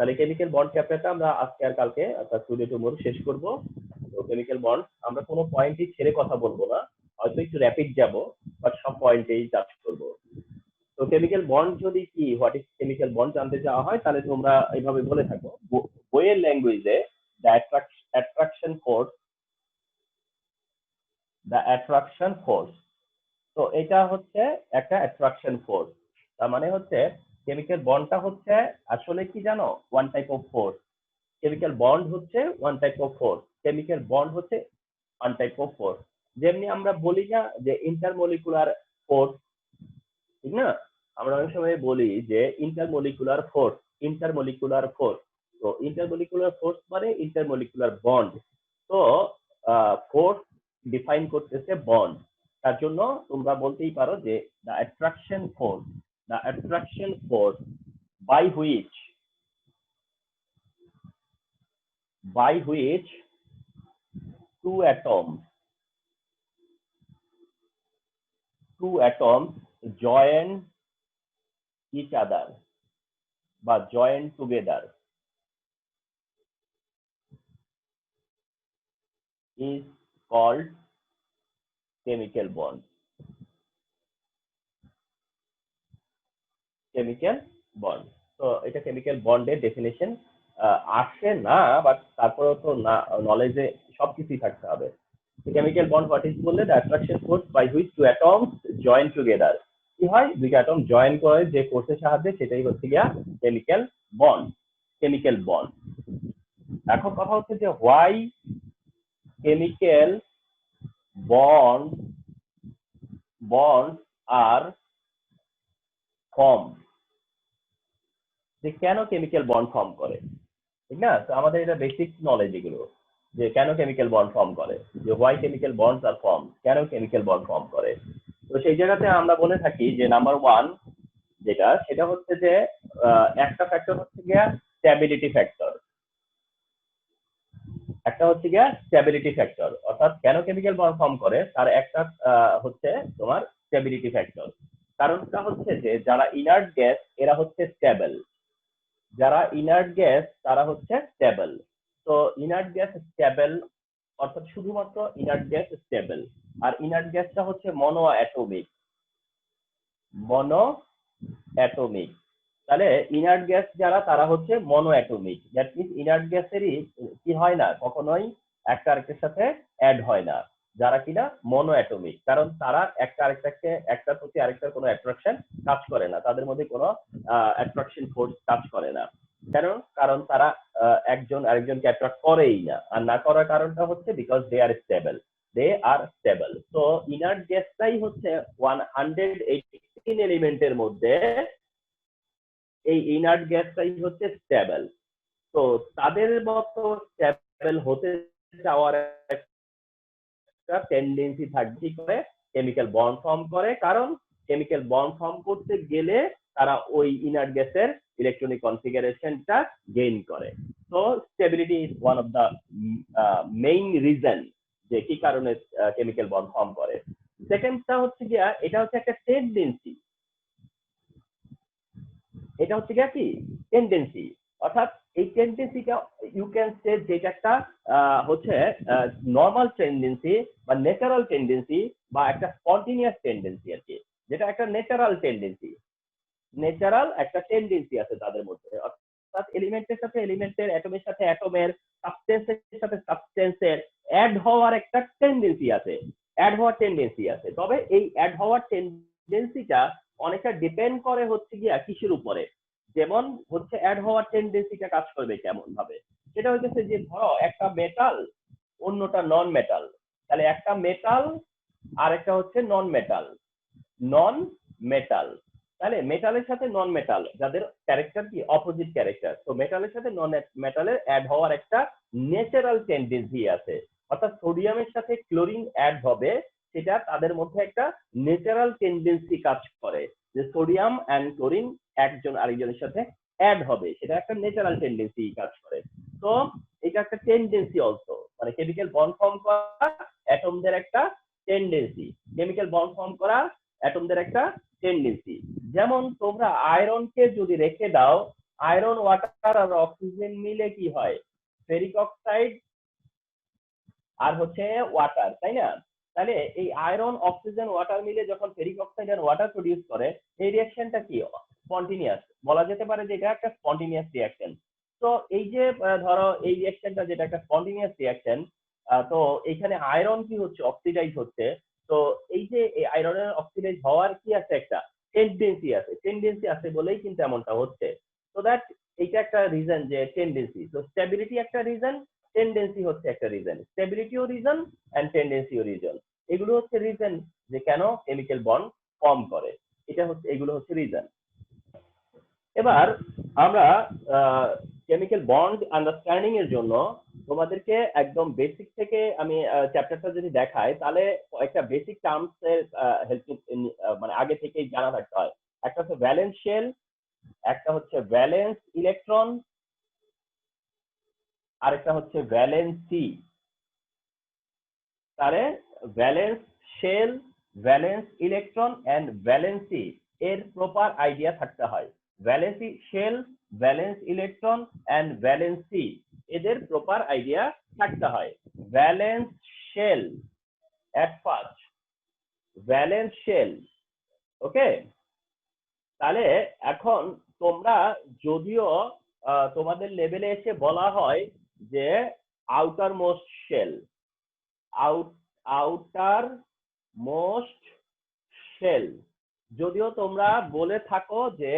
তাহলে chemical bond চ্যাপ্টারটা আমরা আজকে আর কালকে অর্থাৎ টুডে টুমোরো শেষ করব। তো কেমিক্যাল বন্ড আমরা কোনো পয়েন্টই ছেড়ে কথা বলবো না, হয়তো একটু র্যাপিড যাব, বাট সব পয়েন্টেই টাচ করবো। তো কেমিক্যাল বন্ড যদি কি হোয়াট ইজ কেমিক্যাল বন্ড জানতে চাওয়া হয় তাহলে তোমরা এইভাবে বলে থাকো বইয়ের ল্যাঙ্গুয়েজে attraction force, the attraction force. তো এটা হচ্ছে একটা অ্যাট্রাকশন ফোর্স। তার মানে হচ্ছে কেমিক্যাল বন্ডটা হচ্ছে আসলে কি জানো, one type of force. Chemical bond হচ্ছে one type of force, chemical bond হচ্ছে ওয়ান টাইপ অফ ফোর্স। যেমনি আমরা বলি না যে ইন্টারমলিকুলার ফোর্স, ঠিক না? আমরা অনেক সময় বলি যে ইন্টারমলিকুলার ফোর্স, ইন্টারমলিকুলার ফোর্স। তো ইন্টারমলিকুলার ফোর্স মানে ইন্টারমলিকুলার বন্ড। তো ফোর্স ডিফাইন করতেছে বন্ড। তার জন্য তোমরা বলতেই পারো যে the attraction force, the attraction force by which two atoms join each other বা join together is called chemical bond. Chemical bond. তো এটা কেমিক্যাল বন্ডের ডেফিনেশন আসে না, বাট তারপরেও তো না নলেজে সবকিছুই থাকতে হবে। কেমিক্যাল বন্ড হোয়াট ইজ বললে the attraction force by which two atoms join together. কি হয়, দুইটা অ্যাটম জয়েন করে যে ফোর্সের সাহায্যে, সেটাই হচ্ছে গিয়া কেমিক্যাল বন্ড। Chemical bond. এখন কথা হচ্ছে যে why chemical bond are form, যে কেন কেমিক্যাল বন্ড ফর্ম করে, ঠিক না? তো আমাদের এটা বেসিক নলেজ এগুলো, যে কেন কেমিক্যাল বন্ড ফর্ম করে, যে why chemical bonds are form, কেন কেমিক্যাল বন্ড ফর্ম করে। তো সেই জায়গাতে আমরা বলে থাকি যে নাম্বার ওয়ান যেটা, সেটা হচ্ছে যে একটা ফ্যাক্টর হচ্ছে গিয়া স্ট্যাবিলিটি ফ্যাক্টর। একটা হচ্ছে গিয়া স্ট্যাবিলিটি ফ্যাক্টর, অর্থাৎ কেন কেমিক্যাল বন্ড ফর্ম করে তার একটা হচ্ছে তোমার স্ট্যাবিলিটি ফ্যাক্টর। কারণটা হচ্ছে যে যারা ইনার্ট গ্যাস এরা হচ্ছে স্টেবল, যারা ইনার্ট গ্যাস তারা হচ্ছে স্টেবল। তো ইনার্ট গ্যাস স্টেবল, অর্থাৎ শুধুমাত্র ইনার্ট গ্যাস স্টেবল। আর ইনার্ট গ্যাসটা হচ্ছে মনো অ্যাটমিক, মনো অ্যাটমিক। তাহলে ইনার্ট গ্যাস যারা তারা হচ্ছে মনো অ্যাটমিক। দ্যাট মিনস ইনার্ট গ্যাসেরই কি হয় না, কখনোই একটা আরেকটার সাথে অ্যাড হয় না, যারা কিনা মনো অ্যাটমিক। কারণ তারা একটা আরেকটাকে, একটার প্রতি আরেকটার কোনো অ্যাট্রাকশন কাজ করে না, তাদের মধ্যে কোনো অ্যাট্রাকশন ফোর্স কাজ করে না। কেন? কারণ তারা একজন আরেকজনকে অ্যাট্রাক্ট করেই না। আর না করার কারণটা হচ্ছে because they are stable, they are stable. তো ইনার্ট গ্যাসটাই হচ্ছে 118 এলিমেন্টের মধ্যে এই ইনার্ট গ্যাসটাই হচ্ছে স্টেবল। তো তাদের মতো স্টেবল হতে চাওয়ার একটা টেন্ডেন্সি থাকবে, করে কেমিক্যাল বন্ড ফর্ম করে। কারণ কেমিক্যাল বন্ড ফর্ম করতে গেলে তারা ওই ইনার্ট গ্যাসের ইলেকট্রনিক কনফিগারেশনটা গেইন করে। তো stability is one of the main reason যে কি কারণে কেমিক্যাল বন্ড ফর্ম করে। সেকেন্ডটা হচ্ছে গিয়া, এটা হচ্ছে একটা টেন্ডেন্সি, এটা হচ্ছে গিয়া কি টেন্ডেন্সি, অর্থাৎ এই টেন্ডেন্সিটা ইউ ক্যান সে যেটা একটা হচ্ছে নর্মাল টেন্ডেন্সি বা ন্যাচারাল টেন্ডেন্সি বা একটা স্পন্টেনিয়াস টেন্ডেন্সি আর কি, যেটা একটা ন্যাচারাল টেন্ডেন্সি, ন্যাচারাল একটা টেন্ডেন্সি আছে তাদের মধ্যে। অর্থাৎ এলিমেন্টের সাথে এলিমেন্টের, অ্যাটমের সাথে অ্যাটমের, সাবস্টেন্সের সাথে সাবস্টেন্সের অ্যাড হওয়ার একটা টেন্ডেন্সি আছে, অ্যাড হওয়ার টেন্ডেন্সি আছে। তবে এই অ্যাড হওয়ার টেন্ডেন্সিটা অনেকটা ডিপেন্ড করে হচ্ছে গিয়া কিসের উপরে। যেমন হচ্ছে অ্যাড হওয়ার টেন্ডেন্সিটা কাজ করবে কেমন ভাবে, সেটা হচ্ছে যে ধরো একটা মেটাল অন্যটা নন মেটাল, তাহলে একটা মেটাল আর একটা হচ্ছে নন মেটাল, নন মেটাল। তাহলে মেটালের সাথে নন মেটাল যাদের ক্যারেক্টার কি অপোজিট ক্যারেক্টার, তো মেটালের সাথে নন মেটালের অ্যাড হওয়ার একটা ন্যাচারাল টেন্ডেন্সি আছে। অর্থাৎ সোডিয়ামের সাথে ক্লোরিন অ্যাড হবে, সেটা তাদের মধ্যে একটা ন্যাচারাল টেন্ডেন্সি কাজ করে, যে সোডিয়াম এন্ড ক্লোরিন একজন আরেকজনের সাথে অ্যাড হবে, সেটা একটা ন্যাচারাল টেন্ডেন্সি কাজ করে। তো এটা একটা টেন্ডেন্সি অলসো, মানে কেমিক্যাল বন্ড ফর্ম করা অ্যাটমদের একটা টেন্ডেন্সি, কেমিক্যাল বন্ড ফর্ম করা অ্যাটমদের একটা টেন্ডেন্সি। যেমন তোমরা আয়রনকে যদি রেখে দাও, আয়রন ওয়াটার আর অক্সিজেন মিলে কি হয়, ফেরিক অক্সাইড আর হচ্ছে ওয়াটার, তাই না? তাহলে এই আয়রন অক্সিজেন ওয়াটার মিলে যখন ফেরিক অক্সাইড আর ওয়াটার প্রডিউস করে, এই রিঅ্যাকশনটা কি স্পন্টিনিয়াস, বলা যেতে পারে যে এটা একটা স্পন্টিনিয়াস রিঅ্যাকশন। তো এই যে ধরো এই রিঅ্যাকশনটা যেটা একটা স্পন্টিনিয়াস রিঅ্যাকশন, তো এইখানে আয়রন কি হচ্ছে, অক্সিডাইজ হচ্ছে। তো এই যে এই আয়রনের অক্সিডাইজ হওয়ার কি আছে, একটা টেন্ডেন্সি আছে বলেই কিন্তু এমনটা হচ্ছে। তো দ্যাট এইটা একটা রিজন যে টেন্ডেন্সি, তো স্টেবিলিটি একটা রিজন, টেন্ডেন্সি হচ্ছে একটা রিজন, স্টেবিলিটিও রিজন এন্ড টেন্ডেন্সিও রিজন। এগুলো হচ্ছে রিজন যে কেন কেমিক্যাল বন্ড ফর্ম করে, এটা হচ্ছে, এগুলো হচ্ছে রিজন। এবার আমরা কেমিক্যাল বন্ড আন্ডারস্ট্যান্ডিং এর জন্য তোমাদেরকে একদম বেসিক থেকে আমি চ্যাপ্টারটা যদি দেখাই, তাহলে একটা বেসিক টার্মস এর হেল্প মানে আগে থেকেই জানা থাকতে হয়। একটা হচ্ছে ভ্যালেন্স শেল, একটা হচ্ছে ভ্যালেন্স ইলেকট্রন, আরেকটা হচ্ছে ভ্যালেন্সি। তাহলে valence shell, valence electron and valency এর প্রপার আইডিয়া থাকতে হয়। Valency shell, valence electron and valency এদের প্রপার আইডিয়া থাকতে হয়। Valence shell at first, valence shell, okay. তাহলে এখন তোমরা যদিও তোমাদের লেভেলে এসে বলা হয় যে outer most shell, outer most shell, যদিও তোমরা বলে থাকো যে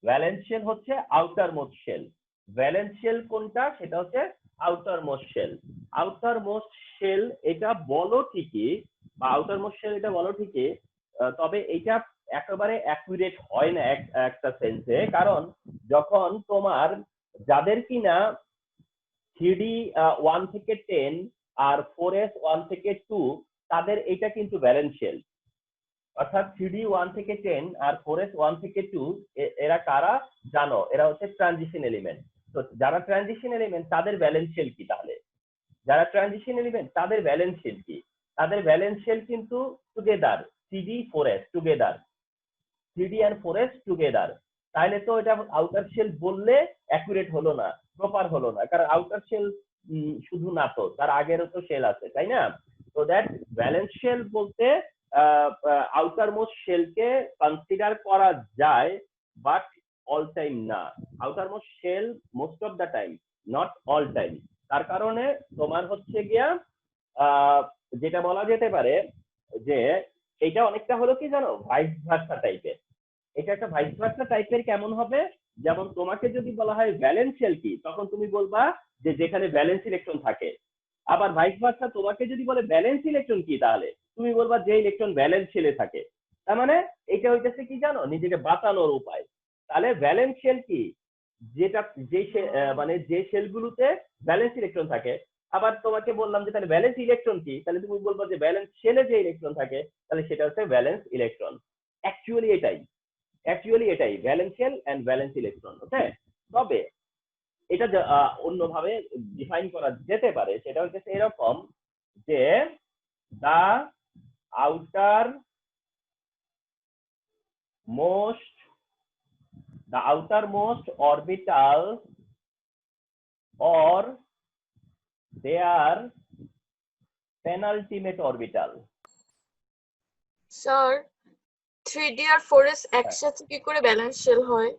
ভ্যালেন্স শেল হচ্ছে outer most shell, valence shell কোনটা, সেটা হচ্ছে outer most shell. Outer most shell এটা বলো ঠিকই, বা আউটার মোস্ট শেল এটা বলো ঠিকই, তবে এটা একেবারে অ্যাকুরেট হয় না একটা সেন্সে। কারণ যখন তোমার যাদের কিনা 3D 1 থেকে 10 আর 4S 1 থেকে 2, তাদের এটা কিন্তু ভ্যালেন্স শেল। অর্থাৎ 3D 1 থেকে 10 আর 4S 1 থেকে 2, এরা কারা জানো, এরা হচ্ছে ট্রানজিশন এলিমেন্ট। তো যারা ট্রানজিশন এলিমেন্ট তাদের ভ্যালেন্স শেল কি, তাহলে যারা ট্রানজিশন এলিমেন্ট তাদের ভ্যালেন্স শেল কি, তাদের ভ্যালেন্স শেল কিন্তু together, 3D 4S together, 3D and 4S together. তাহলে তো এটা আউটার শেল বললে অ্যাকুরেট হলো না, প্রপার হলো না, কারণ আউটার শেল শুধু না, তো তার আগেরও তো শেল আছে, তাই না? তো দ্যাট ভ্যালেন্স শেল বলতে আউটার মোস্ট শেলকে কনসিডার করা যায়, বাট অল টাইম না। Outer most shell most of the time, not all time. তার কারণে তোমার হচ্ছে গিয়া যেটা বলা যেতে পারে যে এটা অনেকটা হলো কি জানো, ভাইস ভার্সা টাইপের। এটা একটা ভাইস ভার্সা টাইপের, কেমন হবে, যেমন তোমাকে যদি বলা হয় ভ্যালেন্স শেল কি, তখন তুমি বলবা যে যেখানে ভ্যালেন্স ইলেকট্রন থাকে। আবার ভাইস ভার্সা তোমাকে যদি বলে ভ্যালেন্স ইলেকট্রন কি, তাহলে তুমি বলবা যে ইলেকট্রন ভ্যালেন্স শেলে থাকে। তার মানে এটা হইতেছে কি জানো, নিজেকে বাঁচানোর উপায়। তাহলে ভ্যালেন্স শেল কি, যেটা যে মানে যে শেলগুলোতে ভ্যালেন্স ইলেকট্রন থাকে। আবার তোমাকে বললাম যে তাহলে ভ্যালেন্স ইলেকট্রন কি, তাহলে তুমি বলবো যে ভ্যালেন্স শেলে যে ইলেকট্রন থাকে, তাহলে সেটা হচ্ছে ভ্যালেন্স ইলেকট্রন। অ্যাকচুয়ালি এটাই valence shell and valence electron, okay. তবে এটা অন্যভাবে ডিফাইন করা যেতে পারে, সেটা হচ্ছে এরকম যে the outermost orbital or their penultimate orbital। Sir 3D আর 4S একসাথে কি করে ব্যালেন্স শেল হয়?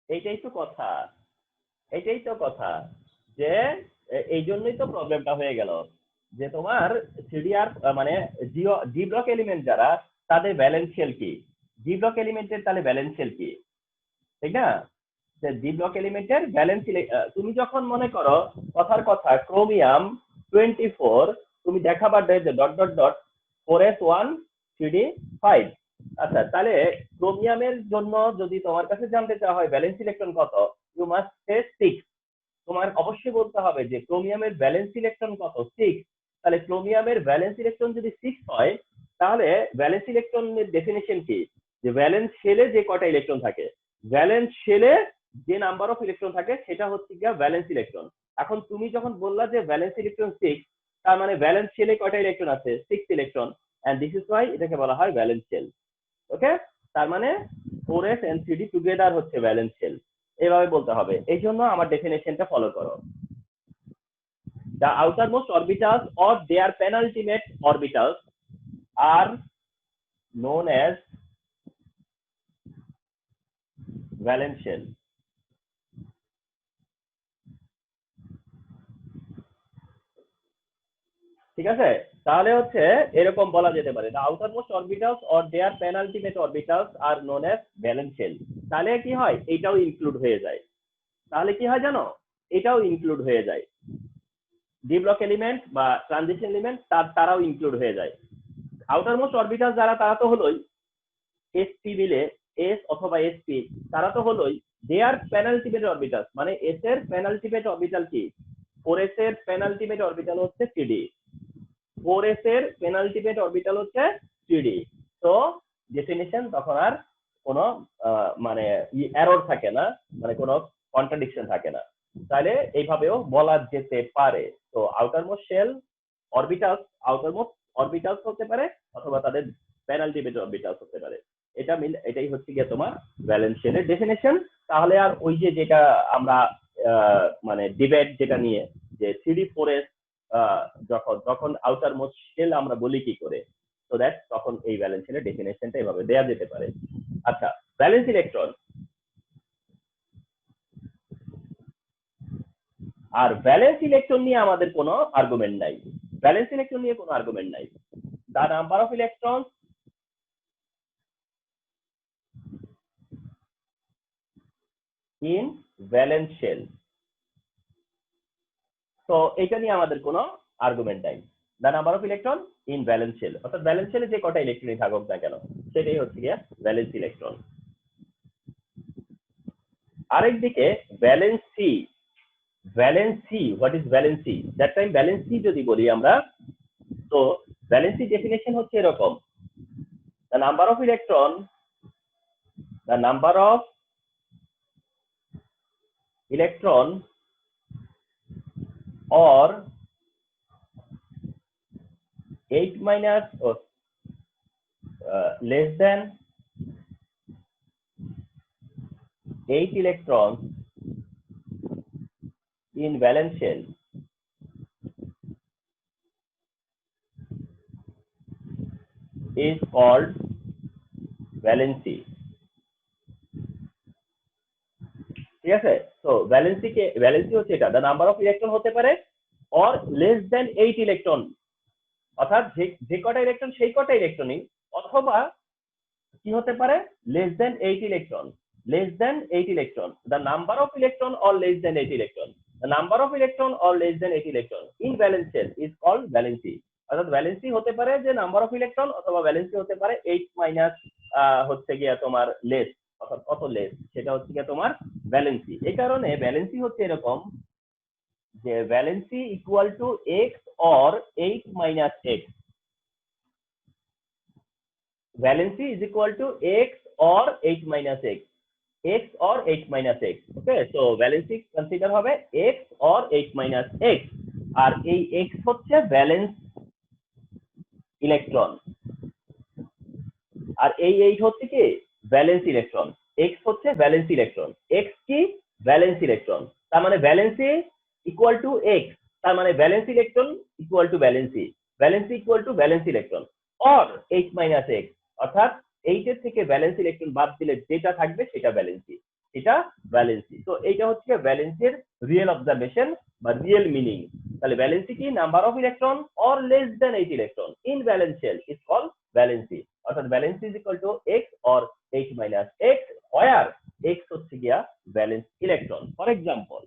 এইটাই তো কথা যে এই জন্যই তো প্রবলেমটা হয়ে গেল, যে তোমার 3D আর মানে ডি ব্লক এলিমেন্ট যারা, তাদের ব্যালেন্স শেল কি, ডি ব্লক এলিমেন্টের তাহলে ব্যালেন্স শেল কি, ঠিক না? ডি ব্লক এলিমেন্টের ব্যালেন্স, তুমি যখন মনে করো কথার কথা ক্রোমিয়াম 24, তুমি দেখাবার যে dot dot dot 4s1 3d5। আচ্ছা, তাহলে ক্রোমিয়ামের জন্য যদি তোমার কাছে জানতে চাওয়া হয় ব্যালেন্স ইলেকট্রন কত, ইউ মাস্ট সে 6। তোমার অবশ্যই বলতে হবে যে ক্রোমিয়ামের ব্যালেন্স ইলেকট্রন কত, 6। তাহলে ক্রোমিয়ামের ব্যালেন্স ইলেকট্রন যদি 6 হয়, তাহলে ব্যালেন্স ইলেকট্রনের ডেফিনেশন কি, যে ভ্যালেন্স শেলে যে কয়টা ইলেকট্রন থাকে, ভ্যালেন্স শেলে যে নাম্বার অফ ইলেকট্রন থাকে সেটা হচ্ছে গিয়া ভ্যালেন্স ইলেকট্রন। এখন তুমি যখন বললা যে ভ্যালেন্স ইলেকট্রন 6, তার মানে ভ্যালেন্স শেলে কয়টা ইলেকট্রন আছে, 6 electron, and this is why এটাকে বলা হয় ভ্যালেন্স শেল, ওকে। তার মানে 4s and 3d টুগেদার হচ্ছে ভ্যালেন্স শেল। এইভাবে বলতে হবে। এই জন্য আমার ডেফিনেশনটা ফলো করো। The outermost orbitals or their penultimate orbitals are known as valence shell. ঠিক আছে, তাহলে হচ্ছে এরকম বলা যেতে পারে the outermost orbitals or their penultimate orbitals are known as valence shell। তাহলে কি হয়, এটাও ইনক্লুড হয়ে যায়। তাহলে কি হয় জানো, এটাও ইনক্লুড হয়ে যায়। ডি ব্লক এলিমেন্ট বা ট্রানজিশন এলিমেন্ট তারাও ইনক্লুড হয়ে যায়। আউটারমোস্ট অরবিটাল যারা, তারা তো হলোই এসপি মিলে এস অথবা এসপি, তারা তো হলোই দেয়ার পেনাল্টিমেট অরবিটাল, মানে এস এর পেনাল্টিমেট অরবিটাল কি, 4s এর পেনাল্টিমেট অরবিটাল হচ্ছে 3d, 4s এর পেনাল্টিমেট অরবিটাল হচ্ছে 3d। তো ডেফিনিশন তখন আর কোনো মানে এরর থাকে না, মানে কোনো কন্ট্রাডিকশন থাকে না। তাহলে এইভাবেও বলা যেতে পারে। তো outermost shell orbitals, outermost orbitals হতে পারে অথবা তাদের পেনাল্টিমেট অরবিটালস হতে পারে। এটাই হচ্ছে গিয়ে তোমার ভ্যালেন্স শেলের ডেফিনেশন। তাহলে আর ওই যে যেটা আমরা মানে ডিবেট যেটা নিয়ে যে 3d 4s যখন আউটার মোস্ট শেল আমরা বলি কি করে, তো দ্যাট তখন এই ভ্যালেন্স শেলের ডেফিনেশনটা এভাবে দেয়া যেতে পারে। আচ্ছা, ভ্যালেন্স ইলেকট্রন আর ভ্যালেন্স ইলেকট্রন নিয়ে আমাদের কোনো আর্গুমেন্ট নাই। ভ্যালেন্স ইলেকট্রন নিয়ে কোনো আর্গুমেন্ট নাই। The number of electrons in valence shell, তো এটা নিয়ে আমাদের কোনো আর্গুমেন্ট নাই। The number of electron in valence shell, অর্থাৎ ভ্যালেন্স শেলে যে কটা ইলেকট্রনই থাকুক না কেন, সেটাই হচ্ছে গিয়ে ভ্যালেন্স ইলেকট্রন। আরেকদিকে valency, valency, what is valency, that time valency যদি বলি আমরা, তো ভ্যালেন্সি ডেফিনেশন হচ্ছে এরকম, the number of electron, the number of electron or 8 minus or less than 8 electrons in valence shell is called valency। ঠিক আছে, তো ভ্যালেন্সি হচ্ছে এটা, দ্য নাম্বার অফ ইলেকট্রন হতে পারে অর লেস দেন 8 ইলেকট্রন, অর্থাৎ যে কটা ইলেকট্রন সেই কটা ইলেকট্রনই, অথবা কি হতে পারে, less than 8 electron, less than 8 electron, the number of electron or less than 8 electron, the number of electron or less than 8 electron in valence shell is called valency. অর্থাৎ ভ্যালেন্সি হতে পারে যে নাম্বার অফ ইলেকট্রন, অথবা valency হতে পারে 8 minus হচ্ছে গিয়া তোমার লেস, অর্থাৎ কত লেস, সেটা হচ্ছে গিয়া তোমার ভ্যালেন্সি। এই কারণে ভ্যালেন্সি হচ্ছে এরকম যে valency equal two x or 8 minus x, valency is equal to x or 8 minus x, x or 8 minus x। okay, so valency consider হবে x or 8 minus x, আর এই x হচ্ছে ভ্যালেন্স ইলেকট্রন, আর এই 8 হচ্ছে কি valence electron, x হচ্ছে valence electron, x কি valence electron. তার মানে ভ্যালেন্সি ইকুয়াল টু x, তার মানে valence electron equal to valency, valency equal two valence electron or 8 minus x, অর্থাৎ 8 এর থেকে ভ্যালেন্স ইলেকট্রন বাদ দিলে যেটা থাকবে সেটা ভ্যালেন্সি, এটা ভ্যালেন্সি। তো এইটা হচ্ছে ভ্যালেন্সির রিয়েল অবজারভেশন বা রিয়েল মিনিং। তাহলে ভ্যালেন্সি কি, number of electron or less than 8 electron in valence shell is called valency, অর্থাৎ valency is equal to x or 8 minus x, where x হচ্ছে গিয়া valence electron. For example,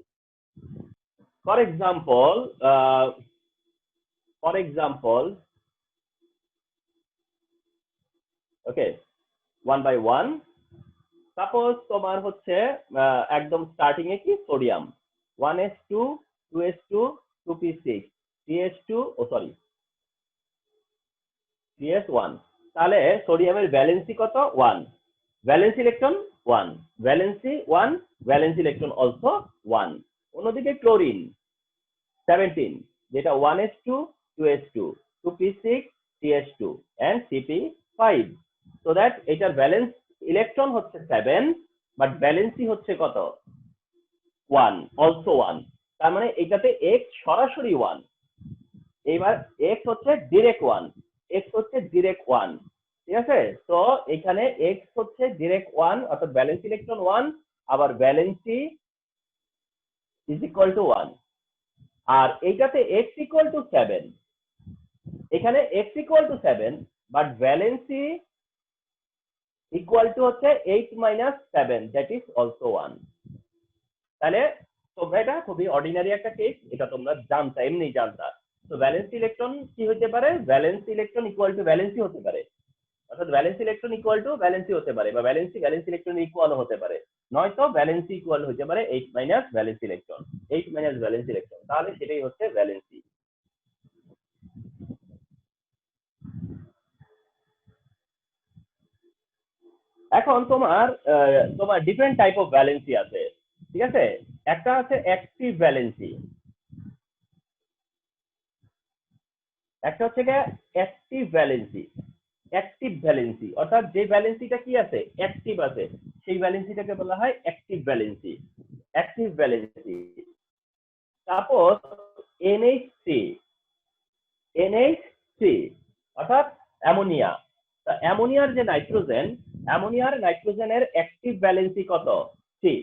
okay, one by one. Suppose তোমার হচ্ছে একদম starting এ কি sodium 1s2 2s2 2p6 3s2 3s1, তাহলে সোডিয়ামের valency কত 1, valence electron 1, valency 1, valence electron also 1। অন্যদিকে ক্লোরিন 17, যেটা 1s2 2s2 2p6 3s2 and cp5, so that এটার ভ্যালেন্স ইলেকট্রন হচ্ছে 7, বাট ভ্যালেন্সি হচ্ছে কত ওয়ান, অলসো ওয়ান। তার মানে এটাতে এক্স সরাসরি ওয়ান। এবার এক্স হচ্ছে ডিরেক্ট ওয়ান, এক্স হচ্ছে ডিরেক্ট ওয়ান, ঠিক আছে? তো এখানে এক্স হচ্ছে ডিরেক্ট ওয়ান, অর্থাৎ ভ্যালেন্স ইলেকট্রন ওয়ান, আবার valency is equal to one. আর এইটাতে এক্স ইকুয়াল টু সেভেন, এখানে x equal to seven, but valency equal to হচ্ছে 8 মাইনাস 7, দ্যাট ইজ অলসো 1। তাহলে তোমরা এটা খুবই অর্ডিনারি একটা কেস, এটা তোমরা জানতা, এমনি জানতা। তো ভ্যালেন্স ইলেকট্রন কি হতে পারে? Valence electron equal to valency হতে পারে, অর্থাৎ valence electron equal to valency হতে পারে, বা ভ্যালেন্সি ভ্যালেন্স ইলেকট্রন ইকুয়াল হতে পারে, নয়তো ভ্যালেন্সি ইকুয়াল হতে পারে 8 minus valence electron, 8 minus valence electron, তাহলে সেটাই হচ্ছে ভ্যালেন্সি। এখন তোমার ডিফারেন্ট টাইপ অফ ভ্যালেন্সি আছে, ঠিক আছে? একটা আছে অ্যাক্টিভ ভ্যালেন্সি, একটা হচ্ছে অ্যাক্টিভ ভ্যালেন্সি। অ্যাক্টিভ ভ্যালেন্সি অর্থাৎ যে ভ্যালেন্সিটা কি আছে, অ্যাক্টিভ আছে, সেই ভ্যালেন্সিটাকে বলা হয় active valency. Active valency suppose NH3, NH3 অর্থাৎ অ্যামোনিয়া। অ্যামোনিয়ার যে নাইট্রোজেন, অ্যামোনিয়ার নাইট্রোজেনের অ্যাক্টিভ ভ্যালেন্সি কত? 3।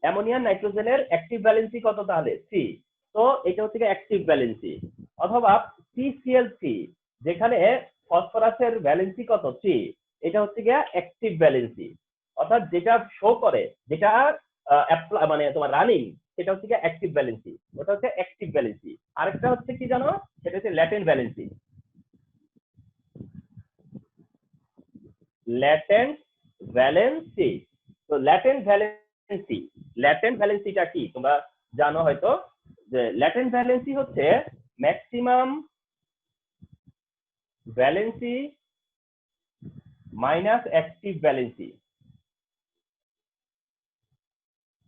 অ্যামোনিয়ার নাইট্রোজেনের অ্যাক্টিভ ভ্যালেন্সি কত তাহলে? 3। তো এটা হচ্ছে অ্যাক্টিভ ভ্যালেন্সি। অথবা PCl3, যেখানে ফসফরাসের ভ্যালেন্সি কত? 3, এটা হচ্ছে গিয়া অ্যাক্টিভ ভ্যালেন্সি। অর্থাৎ যেটা শো করে, যেটা মানে তোমার রানিং, সেটা হচ্ছে গিয়া অ্যাক্টিভ ভ্যালেন্সি, ওটা হচ্ছে অ্যাক্টিভ ভ্যালেন্সি। আরেকটা হচ্ছে কি জানো? সেটা হচ্ছে ল্যাটেন্ট ভ্যালেন্সি। Latent valency. তো ল্যাটেন্ট ভ্যালেন্সি, ল্যাটেন্ট ভ্যালেন্সিটা কি তোমরা জানো হয়তো, যে ল্যাটেন্ট ভ্যালেন্সি হচ্ছে maximum valency minus active valency,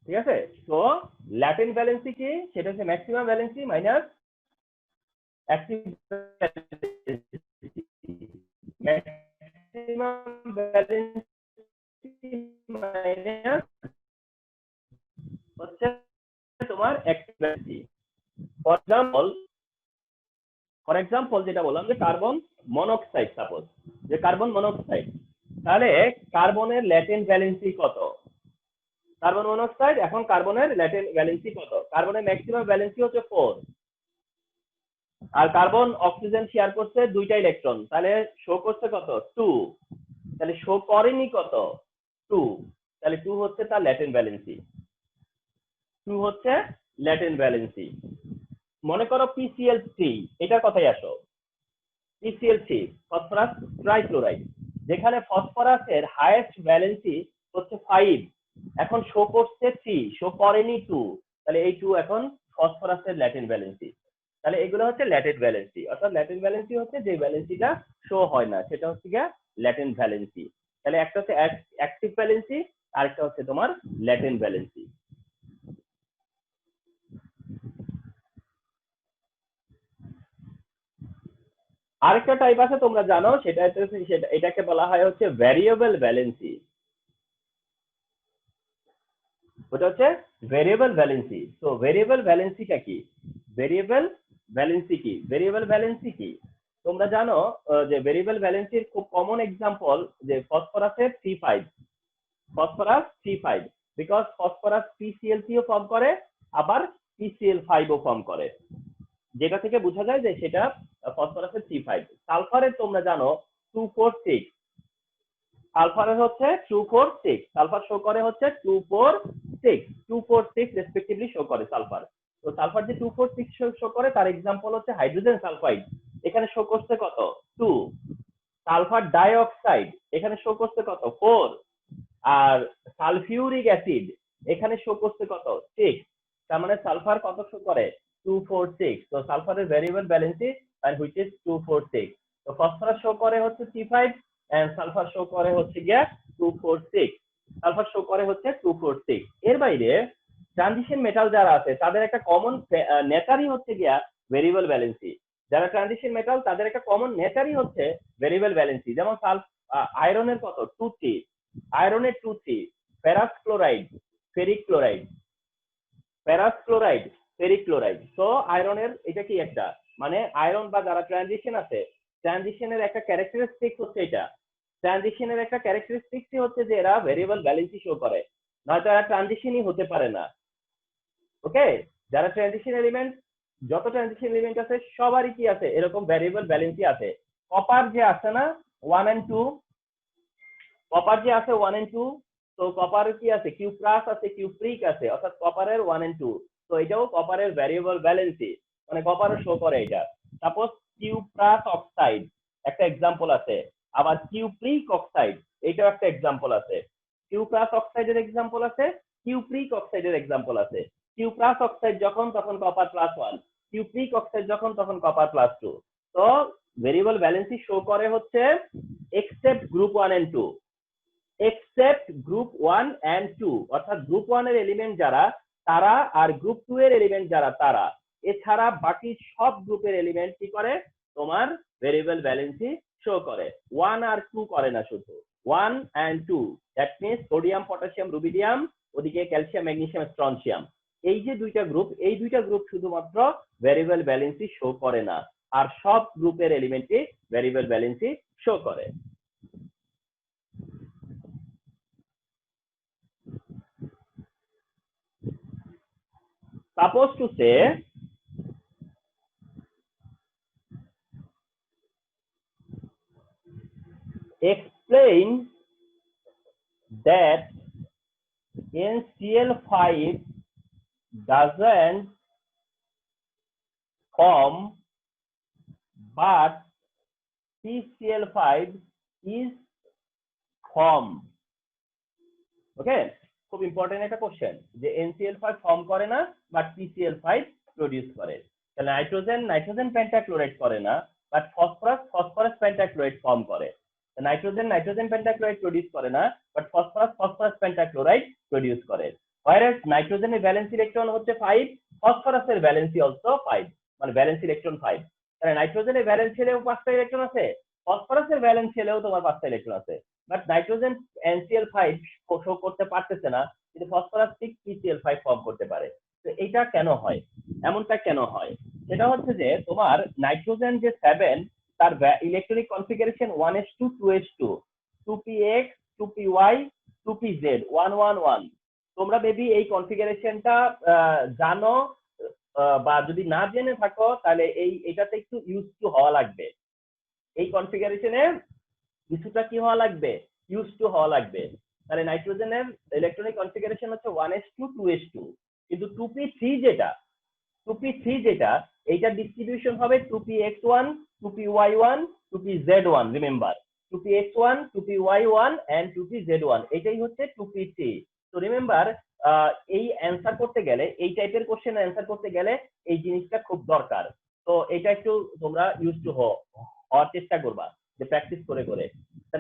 ঠিক আছে? তো ল্যাটেন্ট ভ্যালেন্সি কি? সেটা হচ্ছে maximum valency minus active valency. Maximum valency minus হচ্ছে তোমার অ্যাক্টিভ ভ্যালেন্সি। ফর এক্সাম্পল যেটা বললাম যে কার্বন মনোক্সাইড, সাপোজ যে কার্বন মনোক্সাইড, তাহলে কার্বনের ল্যাটেন্ট ভ্যালেন্সি কত? কার্বন মনোক্সাইড, এখন কার্বনের ল্যাটেন্ট ভ্যালেন্সি কত? কার্বনের ম্যাক্সিমাম ভ্যালেন্সি হচ্ছে 4, আর কার্বন অক্সিজেন শেয়ার করছে 2টা ইলেকট্রন, তাহলে শো করছে কত? 2। তাহলে শো করেনি কত? 2। তাহলে 2 হচ্ছে তার ল্যাটেন্ট ভ্যালেন্সি, 2 হচ্ছে ল্যাটেন্ট ভ্যালেন্সি। মনে করো PCl3, এটার কথাই আসো। PCl3 ফসফরাস ট্রাইক্লোরাইড, যেখানে ফসফরাসের হাইয়েস্ট ভ্যালেন্সি হচ্ছে 5, এখন শো করছে 3, শো করেনি 2, তাহলে এই 2 এখন ফসফরাসের ল্যাটেন্ট ভ্যালেন্সি। তাহলে এগুলো হচ্ছে ল্যাটেন্ট ভ্যালেন্সি, অর্থাৎ ল্যাটেন্ট ভ্যালেন্সি হচ্ছে যে ভ্যালেন্সিটা শো হয় না, সেটা হচ্ছে গিয়া ল্যাটেন্ট ভ্যালেন্সি। তাহলে একটা হচ্ছে অ্যাক্টিভ ভ্যালেন্সি, আরেকটা হচ্ছে তোমার ল্যাটেন্ট ভ্যালেন্সি। আরেকটা টাইপ আছে তোমরা জানো, এটাকে বলা হয় হচ্ছে ভ্যারিয়েবল ভ্যালেন্সি। ওটা হচ্ছে ভেরিয়েবল ভ্যালেন্সি। তো ভেরিয়েবল ভ্যালেন্সিটা কি? ভেরিয়েবল ভ্যালেন্সি কি? ভেরিয়েবল ভ্যালেন্সি কি তোমরা জানো, যে ভেরিয়েবল ভ্যালেন্সির খুব কমন এক্সাম্পল যে ফসফরাসের C5, phosphorus C5, because phosphorus PCl3 ও ফর্ম করে, আবার PCl5 ও ফর্ম করে, যেটা থেকে বোঝা যায় যে সেটা ফসফরাসের C5। সালফারের তোমরা জানো 246, সালফারের হচ্ছে 246, সালফার শো করে হচ্ছে 246, 246 রেসপেক্টিভলি শো করে সালফার। তো সালফার যে 246 শো করে, তার এক্সাম্পল হচ্ছে হাইড্রোজেন সালফাইড, এখানে শো করছে কত? 2। সালফার ডাইঅক্সাইড, এখানে শো করছে কত? 4। আর সালফিউরিক অ্যাসিড, এখানে শো করছে কত? 6। তার মানে সালফার কত শো করে? 246। তো সালফারের ভ্যারিয়েবল ভ্যালেন্সি হুইচ ইজ 246। তো ফসফরাস শো করে হচ্ছে C5, এন্ড সালফার শো করে হচ্ছে গিয়া 246, সালফার শো করে হচ্ছে 246। এর বাইরে ট্রানজিশন মেটাল যারা আছে তাদের একটা কমন নেচারই হচ্ছে গিয়া ভেরিয়েবল ভ্যালেন্সি। যারা ট্রানজিশন মেটাল তাদের একটা কমন নেচারই হচ্ছে ভেরিয়েবল ভ্যালেন্সি। যেমন আয়রনের কত? 2 3, আয়রনের 2 3, ferrous chloride, ferric chloride, ferrous chloride, ferric chloride. So আয়রনের এটা কি একটা মানে আয়রন বা যারা ট্রানজিশন আছে, ট্রানজিশনের একটা ক্যারেক্টারিস্টিক হচ্ছে এটা, ট্রানজিশনের একটা ক্যারেক্টারিস্টিকই হচ্ছে যে এরা ভেরিয়েবল ব্যালেন্সই শো করে, নয়তো এরা ট্রানজিশনই হতে পারে না। ওকে, যারা ট্রানজিশন এলিমেন্ট, যত ট্রানজিশন এলিমেন্ট আছে সবারই কি আছে এরকম ভ্যারিয়েবল ব্যালেন্সই আছে। কপার যে আছে না 1 and 2, কপার যে আছে 1 and 2, তো কপার কি আছে কিউ প্লাস আছে কিউ প্রিক আছে, অর্থাৎ কপারের 1 and 2, তো এটাও কপারের ভ্যারিয়েবল ব্যালেন্সই, মানে কপারও শো করে এটা। সাপোজ কিউ প্লাস অক্সাইড একটা এক্সাম্পল আছে, আবার কিউ প্রিক অক্সাইড এটাও একটা এক্সাম্পল আছে। কিউ প্লাস অক্সাইডের এক্সাম্পল আছে, কিউ প্রিক অক্সাইডের এক্সাম্পল আছে। কিউ প্লাস অক্সাইড যখন তখন copper plus 1, cupric oxide যখন তখন কপার প্লাস 2। তো ভেরিয়েবল ব্যালেন্সই শো করে হচ্ছে except group 1 and 2, except group 1 and 2, অর্থাৎ গ্রুপ 1 এর এলিমেন্ট যারা তারা আর গ্রুপ 2 এর এলিমেন্ট যারা তারা, এছাড়া বাকি সব গ্রুপের এলিমেন্ট কি করে তোমার ভেরিয়েবল ব্যালেন্সই শো করে, 1 আর 2 করে না, শুধু 1 and 2। That means sodium potassium rubidium, ওদিকে ক্যালসিয়াম ম্যাগনেসিয়াম স্ট্রনসিয়াম, এই যে দুইটা গ্রুপ, এই দুইটা গ্রুপ শুধুমাত্র ভেরিয়েবল ব্যালেন্সই শো করে না, আর সব গ্রুপের এলিমেন্টই ভেরিয়েবল ব্যালেন্সই শো করে। Suppose to say explain that NCl5 doesn't form but PCl5 is formed. ওকে, খুব ইম্পর্টেন্ট একটা কোশ্চেন যে NCl5 ফর্ম করে না বাট PCl5 প্রডিউস করে। তাহলে নাইট্রোজেন পেন্টাক্লোরাইড করে না, বাট ফসফরাস পেন্টাক্লোরাইড ফর্ম করে। নাইট্রোজেন পেন্টাক্লোরাইড প্রডিউস করে না, বাট ফসফরাস পেন্টাক্লোরাইড প্রডিউস করে। হোয়ারএস নাইট্রোজেনের ভ্যালেন্স ইলেকট্রন হচ্ছে 5, ফসফরাসের ভ্যালেন্সি অলসো 5, মানে ভ্যালেন্স ইলেকট্রন 5। তাহলে নাইট্রোজেনের ভ্যালেন্স ছেলেও 5টা ইলেকট্রন আছে, ফসফরাসের ভ্যালেন্স ছেলেও তোমার 5টা ইলেকট্রন আছে, বাট নাইট্রোজেন NCl5 শো করতে পারতেছে না, কিন্তু ফসফরাস 6 PCl5 ফর্ম করতে পারে। তো এটা কেন হয়, এমনটা কেন হয়? সেটা হচ্ছে যে তোমার নাইট্রোজেন যে 7 তার electronic configuration 1s2 2s2 2px 2py 2pz 111। তোমরা মেবি এই কনফিগারেশনটা জানো, বা যদি না জেনে থাকো তাহলে এটাতে একটু ইউজ টু হওয়া লাগবে, এই কনফিগারেশনে কিছুটা কি হওয়া লাগবে, ইউজ টু হওয়া লাগবে। তাহলে নাইট্রোজেনের ইলেকট্রনিক কনফিগারেশন হচ্ছে 1s2 2s2, কিন্তু 2p3 যেটা এইটা ডিস্ট্রিবিউশন হবে 2px1 2py1 2pz1। Remember 2px1 2py1 and 2pz1, এটাই হচ্ছে 2p3। তো রিমেম্বার এই অ্যান্সার করতে গেলে, এই টাইপের কোশ্চেন অ্যান্সার করতে গেলে এই জিনিসটা খুব দরকার। তো এটা একটু তোমরা ইউজ টু হওয়ার চেষ্টা করবা, যে প্র্যাকটিস করে করে।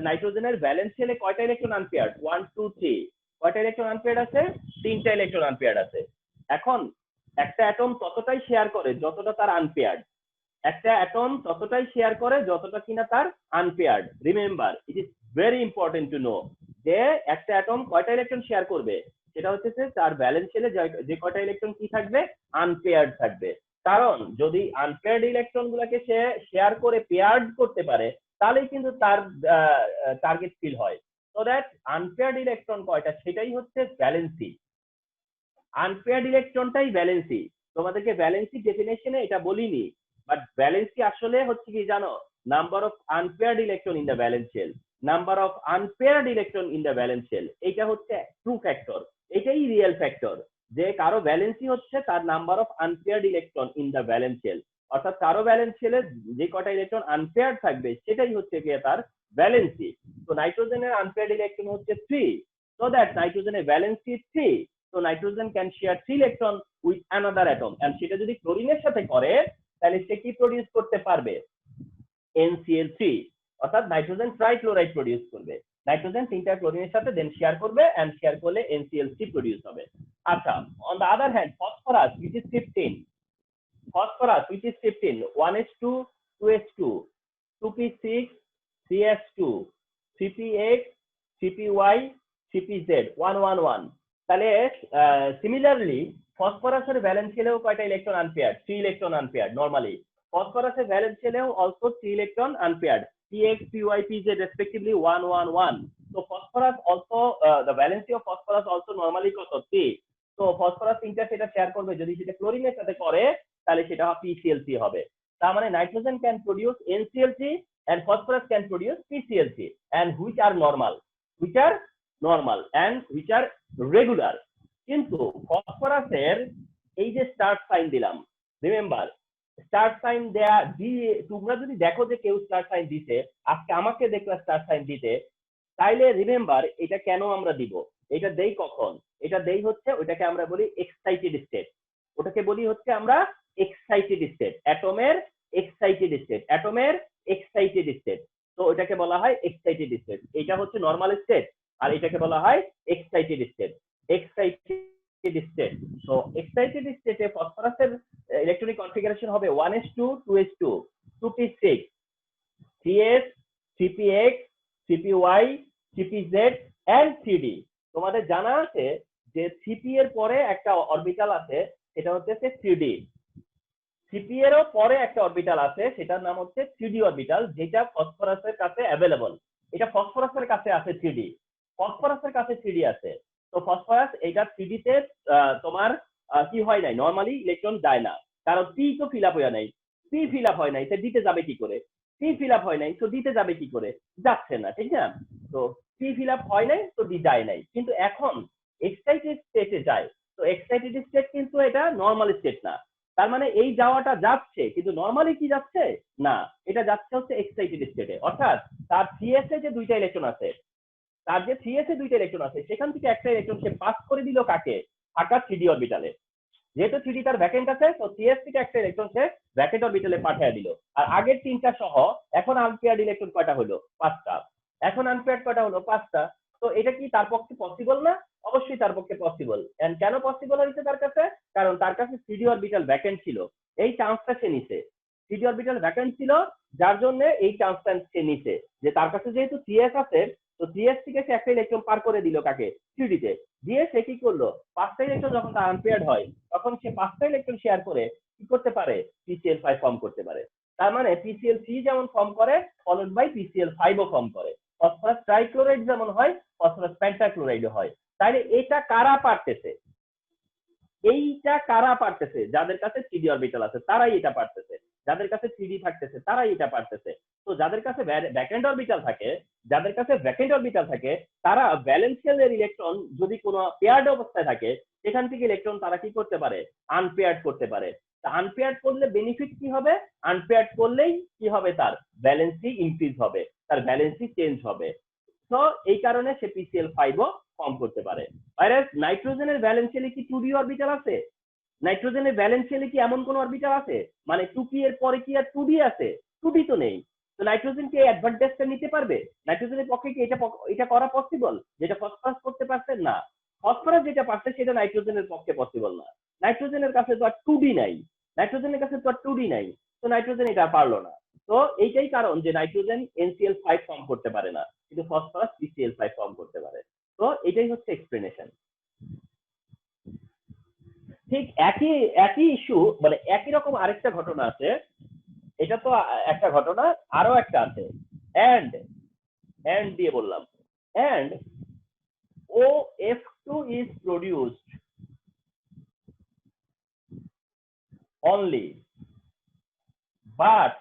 নাইট্রোজেনের ভ্যালেন্স শেলে কয়টা ইলেকট্রন আনপেয়ার্ড? 1 2 3। কয়টা ইলেকট্রন আনপেয়ার্ড আছে? 3টা ইলেকট্রন আনপেয়ার্ড আছে। এখন একটা অ্যাটম ততটাই শেয়ার করে যতটা তার আনপেয়ার্ড, একটা অ্যাটম ততটাই শেয়ার করে যতটা কিনা তার unpaired. Remember, it is very important to know যে একটা অ্যাটম কয়টা ইলেকট্রন শেয়ার করবে, সেটা হচ্ছে তার ভ্যালেন্স শেলে যে কয়টা ইলেকট্রন কি থাকবে, আনপেয়ার্ড থাকবে। কারণ যদি আনপেয়ার্ড ইলেকট্রন গুলাকে সে শেয়ার করে পেয়ার্ড করতে পারে, তাহলেই কিন্তু তার টার্গেট ফিল হয়। সো দ্যাট আনপেয়ার্ড ইলেকট্রন কয়টা সেটাই হচ্ছে ভ্যালেন্সি, আনপেয়ার্ড ইলেকট্রনটাই ভ্যালেন্সি। তোমাদেরকে ভ্যালেন্সি ডেফিনেশনে এটা বলিনি, বাট ভ্যালেন্সি আসলে হচ্ছে কি জানো, number of unpaired electron in the valence shell, number of unpaired electron in the valence shell, এটা হচ্ছে ট্রু ফ্যাক্টর, এটাই রিয়েল ফ্যাক্টর। যে কারো ভ্যালেন্সি হচ্ছে তার number of unpaired electron in the valence shell, অর্থাৎ কারো ভ্যালেন্স শেলে যে কটা ইলেকট্রন আনপেয়ার্ড থাকবে সেটাই হচ্ছে গিয়ে তার ভ্যালেন্সি। তো নাইট্রোজেনের আনপেয়ার্ড ইলেকট্রন হচ্ছে 3, so that নাইট্রোজেনের valency 3, so nitrogen can share 3 electron with another atom, and সেটা যদি ক্লোরিনের সাথে করে তাহলে সে কি প্রডিউস করতে পারবে, NCl3, অর্থাৎ নাইট্রোজেন ট্রাইক্লোরাইড প্রডিউস করবে। নাইট্রোজেন 3টা ক্লোরিনের সাথে দেন শেয়ার করবে, এন্ড শেয়ার করলে NCl3 প্রডিউস হবে। আচ্ছা, on the other hand phosphorus which is 15, phosphorus which is 15, 1s2 2s2 2p6 3s2 3px 3py 3pz 111। তাহলে সিমিলারলি ফসফরাসের ভ্যালেন্স শেলেও কয়টা electron unpaired? 3 electron unpaired normally. ফসফরাসের ভ্যালেন্স শেলেও also 3 electron unpaired, px py pz respectively 1 1 1. So phosphorus also the valency of phosphorus also normally কত? 3. তো phosphorus তিনটা সেটা share করবে, যদি সেটা ক্লোরিনের সাথে করে তাহলে সেটা PCl3 হবে। তার মানে nitrogen can produce NCl3 and phosphorus can produce PCl3, and which are normal and which are regular. কিন্তু ফসফরাসের এই যে স্টার্ট সাইন দিলাম, রিমেম্বার স্টার্ট সাইন দেয়া দিয়ে তোমরা যদি দেখো যে কেউ স্টার্ট সাইন দিতে, আজকে আমাকে দেখলা স্টার্ট সাইন দিতে, তাইলে রিমেম্বার এটা কেন আমরা দিব? এটা দেই কখন? এটা দেই হচ্ছে ওইটাকে আমরা বলি এক্সাইটেড স্টেট। ওটাকে বলি হচ্ছে আমরা এক্সাইটেড স্টেট, অ্যাটমের এক্সাইটেড স্টেট, অ্যাটমের এক্সাইটেড স্টেট। তো ওটাকে বলা হয় এক্সাইটেড স্টেট। এটা হচ্ছে নরমাল স্টেট আর এটাকে বলা হয় এক্সাইটেড স্টেট। এক্সাইটেড স্টেট, তো এক্সাইটেড স্টেটে ফসফরাসের ইলেকট্রনিক কনফিগারেশন হবে 1s2 2s2 2p6 3s 3px 3py 3pz and 3d। তোমাদের জানা আছে যে 3p এর পরে একটা অরবিটাল আছে, সেটা হচ্ছে 3d। 3p এরও পরে একটা অরবিটাল আছে, সেটার নাম হচ্ছে 3d অরবিটাল, যেটা ফসফরাসের কাছে অ্যাভেলেবল। এটা ফসফরাসের কাছে আছে 3d, ফসফরাসের কাছে 3d আছে। তো ফসফরাস এটা 3d তে তোমার কি হয় নাই, নরমালি ইলেকট্রন যায় না, কারণ p তো ফিল আপ হয় নাই। p ফিল আপ হয় নাই, সে দিতে যাবে কি করে? p ফিল আপ হয় নাই, তো দিতে যাবে কি করে? যাচ্ছে না, ঠিক না? তো p ফিল আপ হয় নাই, তো দি যায় নাই। কিন্তু এখন এক্সাইটেড স্টেটে যায়, তো এক্সাইটেড স্টেট কিন্তু এটা নরমাল স্টেট না। তার মানে এই যাওয়াটা যাচ্ছে, কিন্তু নরমালি কি যাচ্ছে না, এটা যাচ্ছে হচ্ছে এক্সাইটেড স্টেটে। অর্থাৎ তার সিএস এ যে দুইটা ইলেকট্রন আছে, তার যে সিএস এ দুইটা ইলেকট্রন আছে, সেখান থেকে একটা ইলেকট্রন সে পাস করে দিল কাকে? ফাঁকা 3d অরবিটালে। যেহেতু 3d তার ভ্যাকেন্ট আছে, তো সিএস থেকে একটা ইলেকট্রন সে ভ্যাকেন্ট অরবিটালে পাঠিয়ে দিল। আর আগের তিনটা সহ এখন আনপেয়ার্ড ইলেকট্রন কয়টা হলো? 5টা। এখন আনপেয়ার্ড কয়টা হলো? 5টা। তো এটা কি তার পক্ষে পসিবল না? অবশ্যই তার পক্ষে পসিবল। এন্ড কেন পসিবল হয়েছে তার কাছে? কারণ তার কাছে 3d অরবিটাল ভ্যাকেন্ট ছিল, এই চান্সটা সে নিছে। 3d অরবিটাল ভ্যাকেন্ট ছিল, যার জন্য এই চান্সটা সে নিছে, যে তার কাছে যেহেতু সিএস আছে, তো সিএস থেকে সে একটা ইলেকট্রন পার করে দিল কাকে? 3d তে। দিয়ে সে কি করলো? 5টা ইলেকট্রন যখন তার আনপেয়ার্ড হয়, তখন সে 5টা ইলেকট্রন শেয়ার করে কি করতে পারে? PCl5 ফর্ম করতে পারে। তার মানে PCl3 যেমন ফর্ম করে, ফলোড বাই PCl5 ও ফর্ম করে। ফসফরাস ট্রাইক্লোরাইড যেমন হয়, ফসফরাস পেন্টাক্লোরাইড হয়। তাহলে এটা কারা পারতেছে? এইটা কারা পারতেছে? যাদের কাছে 3d অরবিটাল আছে তারাই এটা পারতেছে, যাদের কাছে 3d থাকতেছে তারাই এটা পারতেছে। তো যাদের কাছে ভ্যাকেন্ট অরবিটাল থাকে, তারা ভ্যালেন্স শেলের ইলেকট্রন যদি কোনো পেয়ার্ড অবস্থায় থাকে, সেখান থেকে ইলেকট্রন তারা কি করতে পারে? আনপেয়ার্ড করতে পারে। আনপেয়ার্ড করলে বেনিফিট কি হবে? আনপেয়ার্ড করলেই কি হবে? তার ভ্যালেন্সি ইনক্রিজ হবে, তার ভ্যালেন্সি চেঞ্জ হবে। তো এই কারণে সে PCl5 ও ফর্ম করতে পারে। ভাইরাস নাইট্রোজেনের ভ্যালেন্স শেলে কি 2d অরবিটাল আছে? নাইট্রোজেনের ভ্যালেন্স শেলে কি এমন কোন অরবিটাল আছে? মানে 2p এর পরে কি আর 2d আছে? 2d তো নেই। তো নাইট্রোজেন কি এই অ্যাডভান্টেজটা নিতে পারবে? নাইট্রোজেনের পক্ষে কি এটা করা পসিবল, যেটা ফসফরাস করতে পারছে না? ফসফরাস যেটা পারছে সেটা নাইট্রোজেনের পক্ষে পসিবল না। নাইট্রোজেনের কাছে তো আর 2d নাই, তো নাইট্রোজেন এটা পারলো না। তো এইটাই কারণ যে নাইট্রোজেন NCl5 ফর্ম করতে পারে না, কিন্তু ফসফরাস PCl5 ফর্ম করতে পারে। তো এটাই হচ্ছে এক্সপ্লেনেশন। ঠিক একই ইস্যু, মানে একই রকম আরেকটা ঘটনা আছে। এটা তো একটা ঘটনা, আরো একটা আছে। এন্ড দিয়ে বললাম, and OF2 is produced only but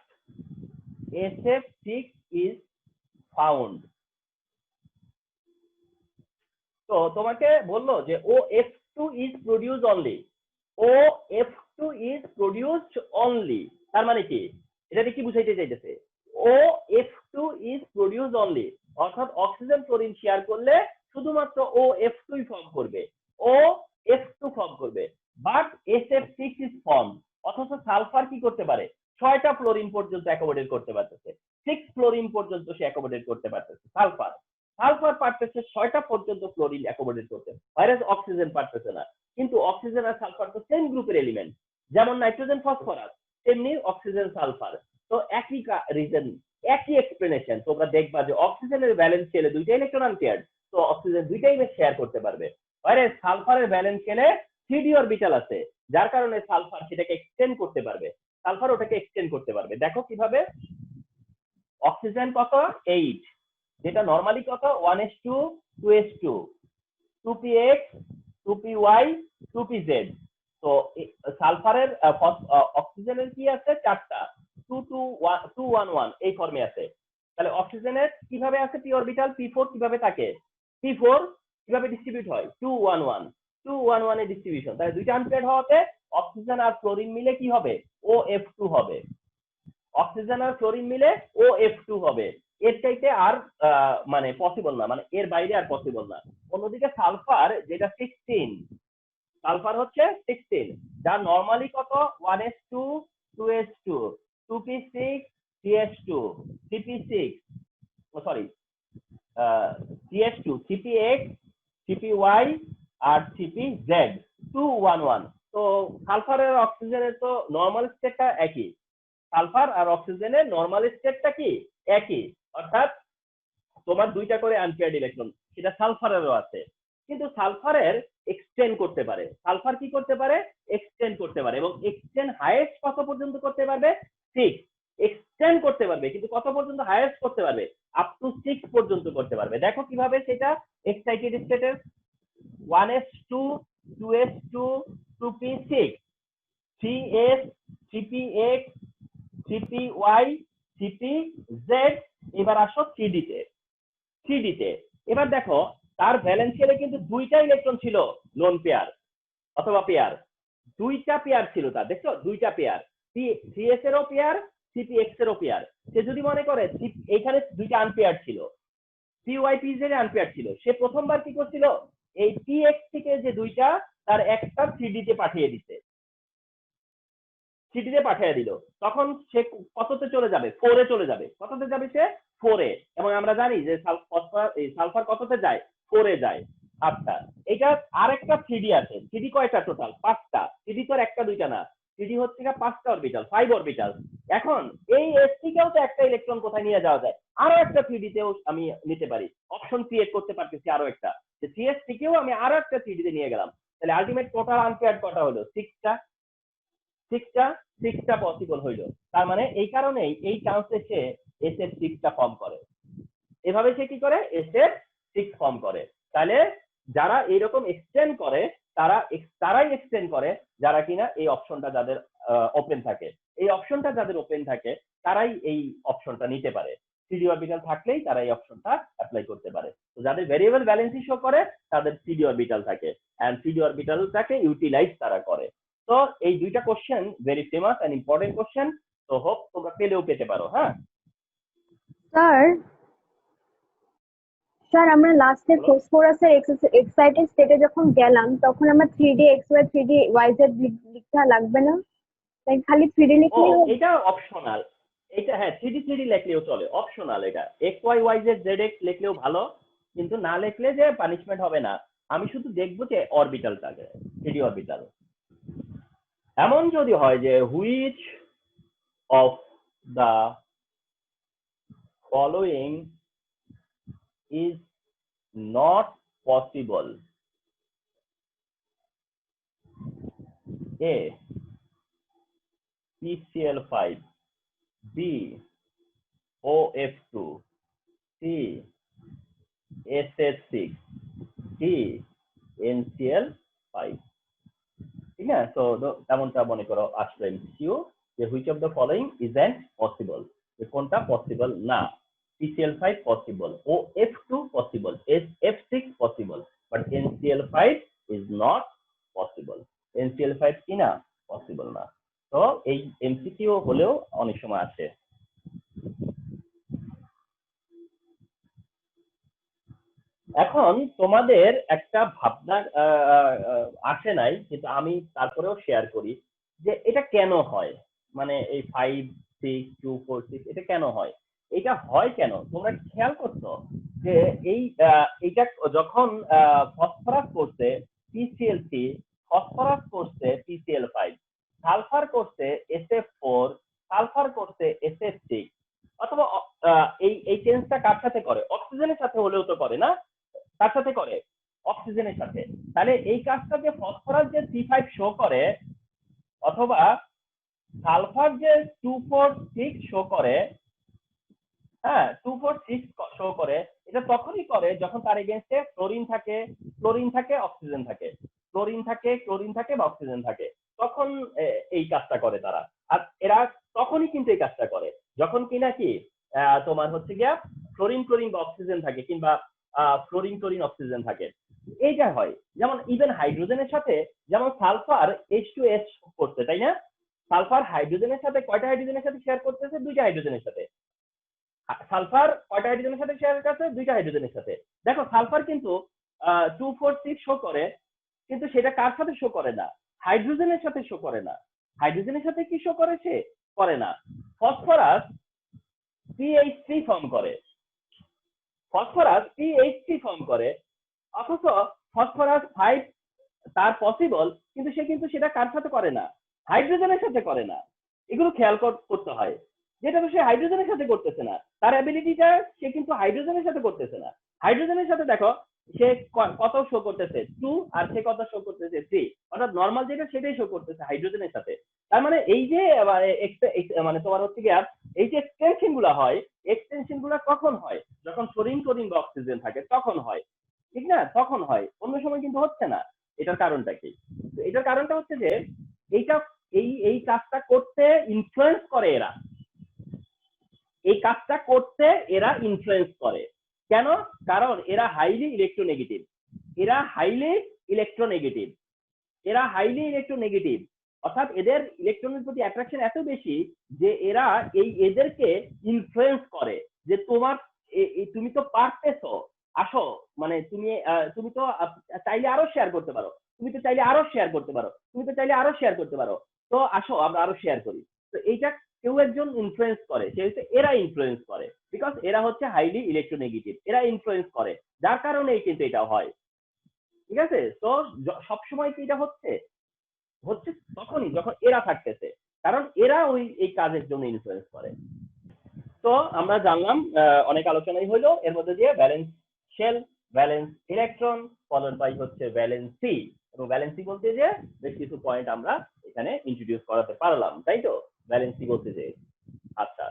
SF6 is found। তো তোমাকে বললো যে OF2 is produced only, OF2 is produced only, তার মানে কি? এটা কি বুঝাইতে চাইতেছে? OF2 is produced only, অর্থাৎ অক্সিজেন ক্লোরিন শেয়ার করলে শুধুমাত্র OF2 ফর্ম করবে, OF2 ফর্ম করবে, বাট SF6 is formed। অথচ সালফার কি করতে পারে? 6টা ফ্লোরিন পর্যন্ত অ্যাকোমোডেট করতে পারতেছে, 6 ফ্লোরিন পর্যন্ত সে অ্যাকোমোডেট করতে পারতেছে। সালফার পারতেছে 6টা পর্যন্ত ফ্লোরিন অ্যাকোমোডেট করতে, ভাইরাস অক্সিজেন পারতেছে না। কিন্তু অক্সিজেন আর সালফার তো সেম গ্রুপের এলিমেন্ট, যেমন নাইট্রোজেন ফসফরাস, তেমনি অক্সিজেন সালফার। তো একই রিজন, একই এক্সপ্লেনেশন। তোমরা দেখবা যে অক্সিজেনের ভ্যালেন্স শেলে 2টা ইলেকট্রন আনপেয়ার্ড, তো অক্সিজেন 2টাই শেয়ার করতে পারবে। ভাইরাস সালফারের ভ্যালেন্স শেলে 3d অরবিটাল আছে, যার কারণে সালফার সেটাকে এক্সটেন্ড করতে পারবে, সালফার ওটাকে এক্সটেন্ড করতে পারবে। দেখো কিভাবে, অক্সিজেন কত 8, যেটা নরমালি কত 1s2 2s2 2px 2py 2pz। তো সালফারের অক্সিজেনের কি আছে 4টা, 2 2 1 এই ফর্মে আছে। তাহলে অক্সিজেনের কিভাবে আছে পি অরবিটাল, p4 কিভাবে থাকে, p4 কিভাবে ডিস্ট্রিবিউট হয় 2 1 1 এর ডিস্ট্রিবিউশন। তাহলে দুইটা আনপেয়ার্ড হওয়াতে অক্সিজেন আর ফ্লোরিন মিলে কি হবে OF2 হবে, অক্সিজেন আর ফ্লোরিন মিলে OF2 হবে। এর চাইতে আর মানে পসিবল না, মানে এর বাইরে আর পসিবল না। অন্যদিকে সালফার যেটা 16, সালফার হচ্ছে 16, যার নরমালি কত 1s2 2s2 2p6 3s2 3p6 sorry CH2 CPX CPY আর CPZ 2 1 1। তো সালফার আর অক্সিজেনের তো নরমাল স্টেটটা একই, সালফার আর অক্সিজেনের নরমাল স্টেটটা কি একই, অর্থাৎ তোমার দুইটা করে আনপেয়ার্ড ইলেকট্রন, সেটা সালফারেরও আছে। কিন্তু সালফারের এক্সটেন্ড করতে পারে, সালফার কি করতে পারে এক্সটেন্ড করতে পারে, এবং এক্সটেন্ড হাইয়েস্ট কত পর্যন্ত করতে পারবে 6, এক্সটেন্ড করতে পারবে, কিন্তু কত পর্যন্ত হাইয়েস্ট করতে পারবে আপ টু 6 পর্যন্ত করতে পারবে। দেখো কিভাবে সেটা, এক্সাইটেড স্টেটের 1s2 2s2 2p6 3s 3px 3py 3pz। এবার আসো 3d তে, 3d তে এবার দেখো তার ভ্যালেন্সিয়ালে কিন্তু দুইটা ইলেকট্রন ছিল, লোন পেয়ার অথবা পেয়ার, দুইটা পেয়ার ছিল তার, দেখছো দুইটা পেয়ার, 3s এরও পেয়ার 3px এরও পেয়ার। সে যদি মনে করে এইখানে দুইটা আনপেয়ার ছিল, pypz এর আনপেয়ার ছিল, সে প্রথমবার কি করছিল এই px থেকে যে দুইটা তার একটা 3d তে পাঠিয়ে দিতে, সিটিতে পাঠিয়ে দিল, তখন সে কততে চলে যাবে 4 এ চলে যাবে, কততে যাবে সে 4 এ। এবং আমরা জানি যে সালফার কততে যায় 4 এ যায়। আচ্ছা, এটা আরেকটা 3d আছে, 3d কয়টা টোটাল 5টা, 3d তো একটা দুইটা না, 3d হচ্ছে 5টা অরবিটাল 5 অরবিটাল। এখন এই sp কেও তো একটা ইলেকট্রন কোথায় নিয়ে যাওয়া যায়, আরো একটা 3d তেও আমি নিতে পারি, অপশন ক্রিয়েট করতে পারতেছি আরো একটা, যে 3sp কেও আমি আরো একটা 3d তে নিয়ে গেলাম। তাহলে আলটিমেট টোটাল আনপেয়ার্ড কটা হলো 6টা, 6টা পসিবল হইল। তার মানে এই কারণেই এই চান্সে সে SF6টা ফর্ম করে, এভাবে সে কি করে SF6 ফর্ম করে। তাহলে যারা এইরকম এক্সটেন্ড করে তারাই এক্সটেন্ড করে যারা কিনা এই অপশনটা যাদের ওপেন থাকে, এই অপশনটা যাদের ওপেন থাকে তারাই এই অপশনটা নিতে পারে, 3d অরবিটাল থাকলেই তারা এই অপশনটা অ্যাপ্লাই করতে পারে। তো যাদের ভেরিয়েবল ভ্যালেন্সি শো করে তাদের 3d অরবিটাল থাকে, এন্ড 3d অরবিটালটাকে ইউটিলাইজ তারা করে। তো এই দুইটা question very famous and important question, তো হোপ তোমরা পেলেও পেতে পারো। হ্যাঁ স্যার স্যার আমরা লাস্টে বলো। ফসফরাসের এক্সাইটেড স্টেটে যখন গেলাম তখন আমরা 3D XY 3D YZ লিখতে লাগবে না, তাই খালি 3D ও লিখলেই হবে? এটা অপশনাল, এটা হ্যাঁ 3D লিখলেও চলে, অপশনাল, এটা XYYZ লিখলেও ভালো, কিন্তু না লিখলে যে পানিশমেন্ট হবে না। আমি শুধু দেখবো যে অরবিটালটাকে 3D অরবিটাল, এমন যদি হয় যে which of the following is not possible, A PCl5, B OF2, C SS6, D NCl5। ঠিক না? তো তেমনটা মনে করো আসলে এমসিকিউ যে which of the following isn't possible, যে কোনটা পসিবল না। PCl5 possible, OF2 possible, SF6 possible, but NCl5 is not possible. NCl5 কি না পসিবল না। তো এই এমসিকিউ হলেও অনেক সময় আসে। এখন তোমাদের একটা ভাবনা আসে নাই, কিন্তু আমি তারপরেও শেয়ার করি যে এটা কেন হয়, মানে এই 5 6 2 4 6 এটা কেন হয়, এটা হয় কেন তোমরা খেয়াল করছো যে এইটা যখন ফসফরাস করছে PCl3, ফসফরাস করছে PCl5, সালফার করছে SF4, সালফার করছে SF6, অথবা এই চেঞ্জটা কার সাথে করে, অক্সিজেনের সাথে হলেও তো করে না, তার সাথে করে অক্সিজেনের সাথে। তাহলে এই কাজটা যে ফসফরাস যে C5 শো করে অথবা সালফার যে 246 শো করে, হ্যাঁ 246 শো করে, এটা তখনই করে যখন তার এগেইনস্টে ক্লোরিন থাকে অক্সিজেন থাকে, ক্লোরিন থাকে বা অক্সিজেন থাকে, তখন এই কাজটা করে তারা। আর এরা তখনই কিন্তু এই কাজটা করে যখন কিনা কি তোমার হচ্ছে গিয়া ক্লোরিন বা অক্সিজেন থাকে, কিংবা ফ্লোরিন অক্সিজেন থাকে। এইটা হয়। যেমন ইভেন হাইড্রোজেনের সাথে, যেমন সালফার H2S করছে, তাই না? সালফার হাইড্রোজেনের সাথে কয়টা হাইড্রোজেনের সাথে শেয়ার করতেছে? 2টা হাইড্রোজেনের সাথে। সালফার কয়টা হাইড্রোজেনের সাথে শেয়ার করছে? 2টা হাইড্রোজেনের সাথে। দেখো সালফার কিন্তু 246 শো করে, কিন্তু সেটা কার সাথে শো করে না? হাইড্রোজেনের সাথে শো করে না। হাইড্রোজেনের সাথে কি শো করে? সে করে না। ফসফরাস CH3 ফর্ম করে, অথচ ফসফরাস 5 তার পসিবল, কিন্তু সে কিন্তু সেটা কার সাথে করে না? হাইড্রোজেনের সাথে করে না। এগুলো খেয়াল করতে হয়, যেটা তো সে হাইড্রোজেনের সাথে করতেছে না, তার অ্যাবিলিটিটা সে কিন্তু হাইড্রোজেনের সাথে করতেছে না। হাইড্রোজেনের সাথে দেখো সে কত শো করতেছে? 2, আর সে কত শো করতেছে? 3। অর্থাৎ নর্মাল যেটা সেটাই শো করতেছে হাইড্রোজেনের সাথে। তার মানে এই যে মানে তোমার হচ্ছে কি, এই যে এক্সটেনশন গুলা হয়, এক্সটেনশন গুলা কখন হয়? যখন ক্লোরিন বা অক্সিজেন থাকে তখন হয়, ঠিক না? তখন হয়, অন্য সময় কিন্তু হচ্ছে না। এটার কারণটা কি? এটার কারণটা হচ্ছে যে এইটা এই কাজটা করতে ইনফ্লুয়েন্স করে এরা, এই কাজটা করতে এরা ইনফ্লুয়েন্স করে। কেন? কারণ এরা হাইলি ইলেকট্রোনেগেটিভ, অর্থাৎ এদের ইলেকট্রনের প্রতি অ্যাট্রাকশন এত বেশি যে এরা এদেরকে ইনফ্লুয়েন্স করে যে তুমি তো পারতেছো, আসো, মানে তুমি তো চাইলে আরো শেয়ার করতে পারো, তো আসো আমরা আরো শেয়ার করি। তো এইটা কেউ একজন ইনফ্লুয়েন্স করে, সে হচ্ছে এরা ইনফ্লুয়েন্স করে, বিকজ এরা হচ্ছে হাইলি ইলেকট্রোনেগেটিভ, এরা ইনফ্লুয়েন্স করে, যার কারণেই কিন্তু এটা হয়। ঠিক আছে? তো সবসময় কি এটা হচ্ছে তখনই যখন এরা থাকতেছে, কারণ এরা এই কাজের জন্য ইনফ্লুয়েন্স করে। তো আমরা জানলাম, অনেক আলোচনাই হইলো এর মধ্যে দিয়ে valence shell, valence electron, followed by হচ্ছে ভ্যালেন্সি, এবং ভ্যালেন্সি বলতে যে বেশ কিছু পয়েন্ট আমরা এখানে ইন্ট্রোডিউস করাতে পারলাম, তাই তো? ভ্যালেন্সি বলতে যে। আচ্ছা,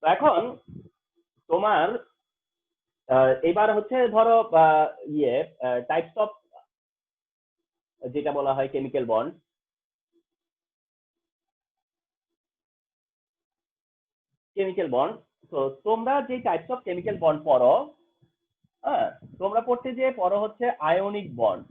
তো এখন তোমার এবার হচ্ছে ধরো টাইপস অফ, যেটা বলা হয় কেমিক্যাল বন্ড, তো তোমরা যে টাইপস অফ কেমিক্যাল বন্ড পড়ো, হ্যাঁ, তোমরা পড়তে যে পড়ো হচ্ছে আয়নিক বন্ড।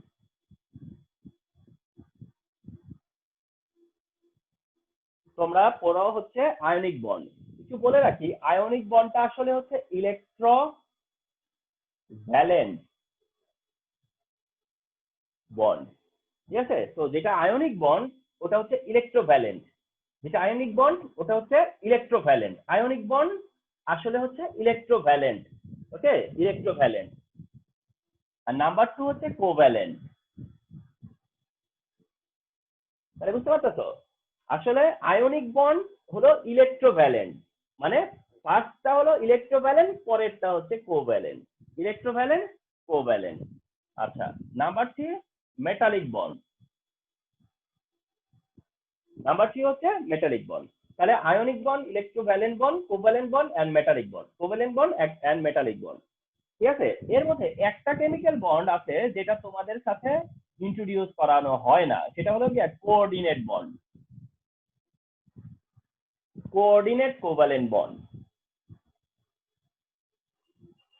তোমরা পড়ো হচ্ছে আয়নিক বন্ড। কিছু বলে রাখি, আয়নিক বন্ডটা আসলে হচ্ছে ইলেকট্রোভ্যালেন্ট বন্ড। ঠিক আছে? তো যেটা আয়নিক বন্ড ওটা হচ্ছে ইলেকট্রোভ্যালেন্ট, আয়নিক বন্ড আসলে হচ্ছে ইলেকট্রোভ্যালেন্ট। ওকে, ইলেকট্রোভ্যালেন্ট। আর নাম্বার 2 হচ্ছে কোভ্যালেন্ট। তাহলে বুঝতে পারতেছো, আসলে আয়নিক বন্ড হলো ইলেকট্রোভ্যালেন্ট, মানে ফার্স্টটা হলো ইলেকট্রোভ্যালেন্ট, পরেরটা হচ্ছে কোভ্যালেন্ট। আচ্ছা, নাম্বার 3 মেটালিক বন্ড। হচ্ছে মেটালিক বন্ড। তাহলে ionic bond, electrovalent bond, covalent bond and metallic bond. ঠিক আছে? এর মধ্যে একটা কেমিক্যাল বন্ড আছে যেটা তোমাদের সাথে ইন্ট্রোডিউস করানো হয় না, সেটা হলো কি coordinate bond, coordinate covalent bond.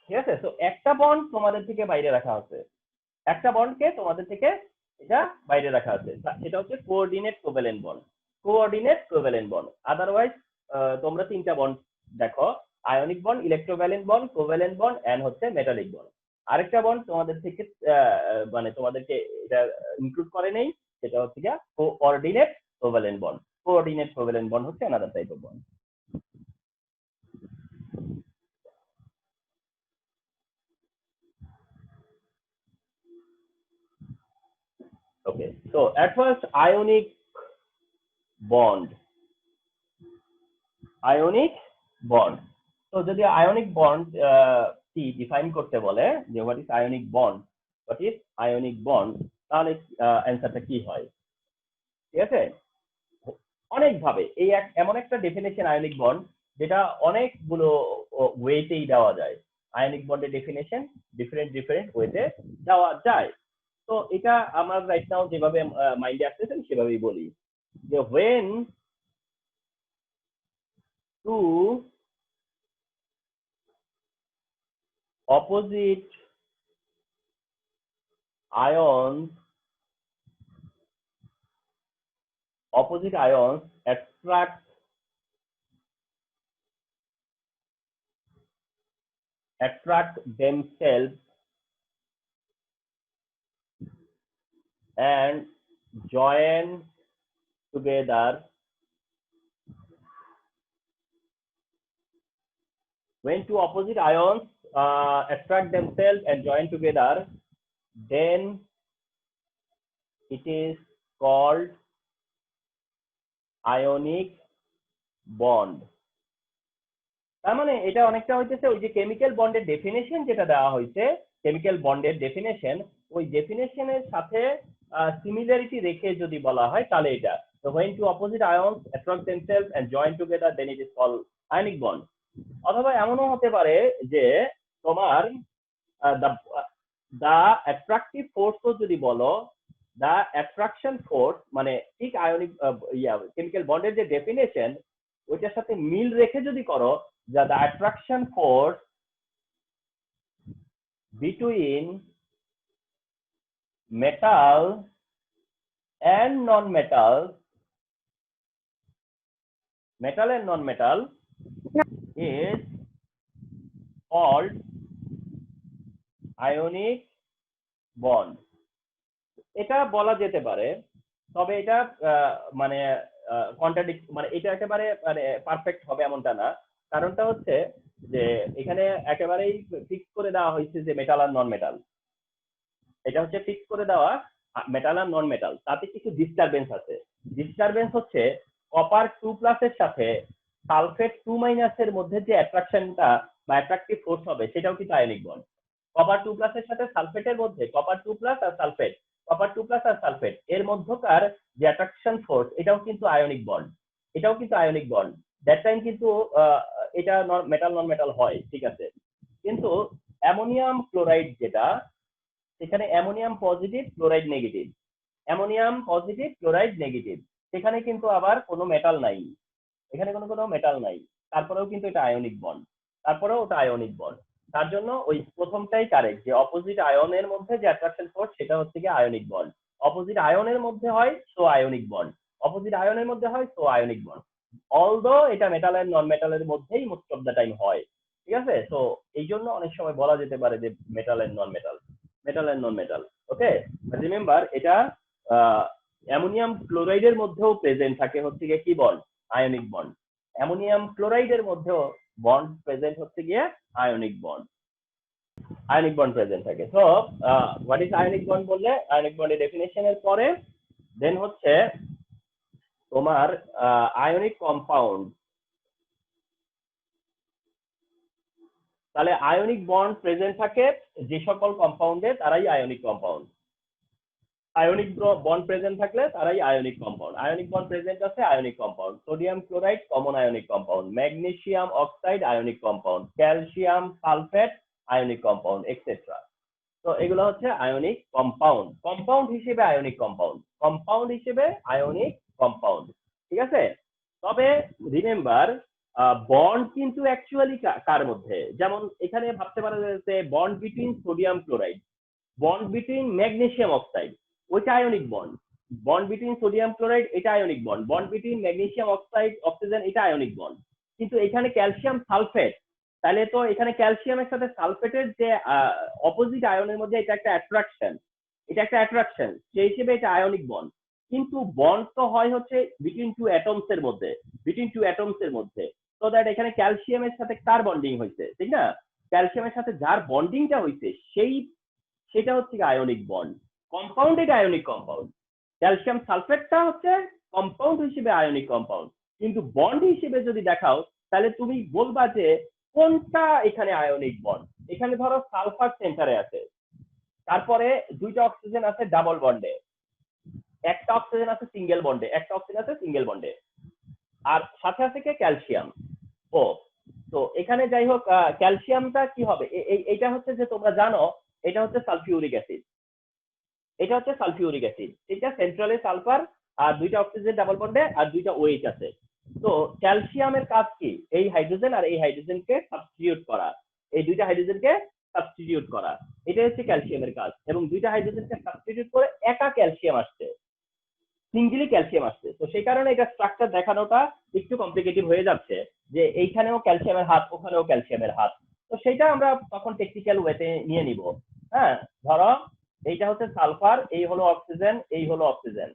ঠিক আছে? তো একটা বন্ড তোমাদের থেকে বাইরে রাখা আছে, একটা বন্ডকে তোমাদের থেকে এটা বাইরে রাখা আছে, সেটা হচ্ছে কোঅর্ডিনেট কোভ্যালেন্ট বন্ড। আদারওয়াইজ তোমরা 3টা বন্ড দেখো, ionic bond, electrovalent bond, covalent bond and হচ্ছে মেটালিক বন্ড। আরেকটা বন্ড তোমাদের থেকে মানে তোমাদেরকে এটা ইনক্লুড করে নেই, সেটা হচ্ছে কোঅর্ডিনেট কোভ্যালেন্ট বন্ড হচ্ছে another type of bond. Okay, so at first ionic bond. তো যদি আয়নিক বন্ড কি ডিফাইন করতে বলে যে what is ionic bond, what is ionic bond, তাহলে অ্যান্সারটা কি হয়? ঠিক আছে, অনেকভাবে এই এমন একটা ডেফিনেশন আয়নিক বন্ড যেটা অনেকগুলো ওয়েতেই দেওয়া যায়। আয়নিক বন্ডের ডেফিনেশন ডিফারেন্ট ওয়েতে দেওয়া যায়। তো এটা আমার রাইট নাও যেভাবে মাইন্ডে আসতেছেন সেভাবেই বলি যে when two opposite ions attract themselves and join together, when two opposite ions attract themselves and join together, then it is called ionic bond. তার মানে এটা অনেকটা হইতেছে ওই যে কেমিক্যাল বন্ডের ডেফিনেশন যেটা দেওয়া হয়েছে, কেমিক্যাল বন্ডের ডেফিনেশন, ওই ডেফিনেশনের সাথে সিমিলারিটি রেখে যদি বলা হয় তাহলে এটা। So when two opposite ions attract themselves and join together, then it is called ionic bond. অথবা এমনও হতে পারে যে তোমার the attractive force যদি বলো, the attraction force মানে ঠিক আয়নিক কেমিক্যাল বন্ডের যে ডেফিনেশন ওইটার সাথে মিল রেখে যদি করো, the attraction force between metal and non-metal is called ionic bond. এটা বলা যেতে পারে, তবে এটা মানে কন্ট্রাডিক্ট, মানে এটা একেবারে মানে পারফেক্ট হবে এমনটা না। কারণটা হচ্ছে যে এখানে একেবারেই ফিক্স করে দেওয়া হয়েছে যে মেটাল আর নন মেটাল, এটা হচ্ছে ফিক্স করে দেওয়া মেটাল আর নন মেটাল, তাতে কিছু ডিস্টারবেন্স আছে। ডিস্টারবেন্স হচ্ছে কপার 2+ এর সাথে সালফেট 2- এর মধ্যে যে অ্যাট্রাকশনটা বা অ্যাট্রাকটিভ ফোর্স হবে সেটাও কিন্তু আয়নিক বন্ড। কপার 2+ এর সাথে সালফেটের মধ্যে কপার 2+ আর সালফেট এর মধ্যকার যে অ্যাট্রাকশন ফোর্স এটাও কিন্তু আয়নিক বন্ড, দ্যাট টাইম কিন্তু এটা মেটাল নন মেটাল হয়, ঠিক আছে। কিন্তু অ্যামোনিয়াম ক্লোরাইড যেটা, সেখানে অ্যামোনিয়াম পজিটিভ ক্লোরাইড নেগেটিভ, সেখানে কিন্তু আবার কোনো মেটাল নাই, এখানে কোনো মেটাল নাই, তারপরেও কিন্তু এটা আয়নিক বন্ড, তার জন্য ওই প্রথমটাই কারেক্ট যে অপোজিট আয়নের মধ্যে যে অ্যাট্রাকশন ফোর্স সেটা হচ্ছে কি আয়নিক বন্ড। অপোজিট আয়নের মধ্যে হয় সো আয়নিক বন্ড, অলদো এটা মেটাল এন্ড নন মেটালের মধ্যেই মোস্ট অফ দ্য টাইম হয়, ঠিক আছে। সো এই জন্য অনেক সময় বলা যেতে পারে যে metal and non metal. Okay, remember এটা অ্যামোনিয়াম ক্লোরাইডের মধ্যেও প্রেজেন্ট থাকে হচ্ছে গিয়ে কি বন্ড, আয়নিক বন্ড। অ্যামোনিয়াম ক্লোরাইডের মধ্যেও বন্ড প্রেজেন্ট হচ্ছে গিয়ে আয়নিক বন্ড প্রেজেন্ট থাকে। So what is ionic bond বললে, আয়নিক বন্ডের ডেফিনেশনের পরে দেন হচ্ছে তোমার আয়নিক কম্পাউন্ড। তাহলে আয়নিক বন্ড প্রেজেন্ট থাকে যে সকল কম্পাউন্ডে তারাই ionic compound. Ionic bond present থাকলে তারাই ionic compound. Ionic bond present আছে ionic compound, sodium chloride common ionic compound, magnesium oxide ionic compound, calcium sulphate ionic compound, etcetera. তো এগুলো হচ্ছে আয়নিক কম্পাউন্ড, হিসেবে আয়নিক কম্পাউন্ড, ঠিক আছে। তবে রিমেম্বার বন্ড কিন্তু অ্যাকচুয়ালি কার মধ্যে, যেমন এখানে ভাবতে পারা যাচ্ছে bond between sodium chloride, bond between magnesium oxide ওইটা ionic bond, bond between sodium chloride এটা ionic bond, bond between magnesium oxide oxygen এটা আয়নিক বন্ড। কিন্তু এখানে ক্যালসিয়াম সালফেট, তাহলে তো এখানে ক্যালসিয়ামের সাথে সালফেটের যে অপোজিট আয়নের মধ্যে এটা একটা অ্যাট্রাকশন, সেই হিসেবে এটা আয়নিক বন্ড। কিন্তু বন্ড তো হয় হচ্ছে বিটুইন টু অ্যাটমস এর মধ্যে, তো দ্যাট এখানে ক্যালসিয়ামের সাথে কার বন্ডিং হয়েছে, ঠিক না, ক্যালসিয়ামের সাথে যার বন্ডিংটা হয়েছে সেটা হচ্ছে আয়নিক বন্ড। কম্পাউন্ড এটা আয়নিক কম্পাউন্ড, ক্যালসিয়াম সালফেটটা হচ্ছে কম্পাউন্ড হিসেবে আয়নিক কম্পাউন্ড। কিন্তু বন্ড হিসেবে যদি দেখাও তাহলে তুমি বলবা যে কোনটা এখানে আয়নিক বন্ড। এখানে ধরো সালফার সেন্টারে আছে, তারপরে দুইটা অক্সিজেন আছে ডাবল বন্ডে, একটা অক্সিজেন আছে সিঙ্গেল বন্ডে, একটা অক্সিজেন আছে সিঙ্গেল বন্ডে, আর সাথে আছে কি ক্যালসিয়াম। ও তো এখানে যাই হোক ক্যালসিয়ামটা কি হবে, এইটা হচ্ছে যে তোমরা জানো এটা হচ্ছে সালফিউরিক অ্যাসিড, এটা হচ্ছে সালফিউরিক অ্যাসিড, এটা সেন্ট্রালে সালফার আর দুইটা অক্সিজেন ডাবল বন্ডে আর দুইটা ওএইচ আছে। তো ক্যালসিয়ামের কাজ কি, এই হাইড্রোজেন আর এই হাইড্রোজেনকে সাবস্টিটিউট করা, এই দুইটা হাইড্রোজেনকে সাবস্টিটিউট করা, এটাই হচ্ছে ক্যালসিয়ামের কাজ। এবং দুইটা হাইড্রোজেনকে সাবস্টিটিউট করে একা ক্যালসিয়াম আসছে, সিঙ্গেলি ক্যালসিয়াম আসছে। তো সেই কারণে এটা স্ট্রাকচার দেখানোটা একটু কমপ্লিকেটেড হয়ে যাচ্ছে, যে এইখানেও ক্যালসিয়ামের হাত ওখানেও ক্যালসিয়ামের হাত। তো সেটা আমরা তখন টেকনিক্যাল ওয়েতে নিয়ে নিব। হ্যাঁ, ধরো এইটা হচ্ছে সালফার, এই হলো অক্সিজেন, এই হলো অক্সিজেন,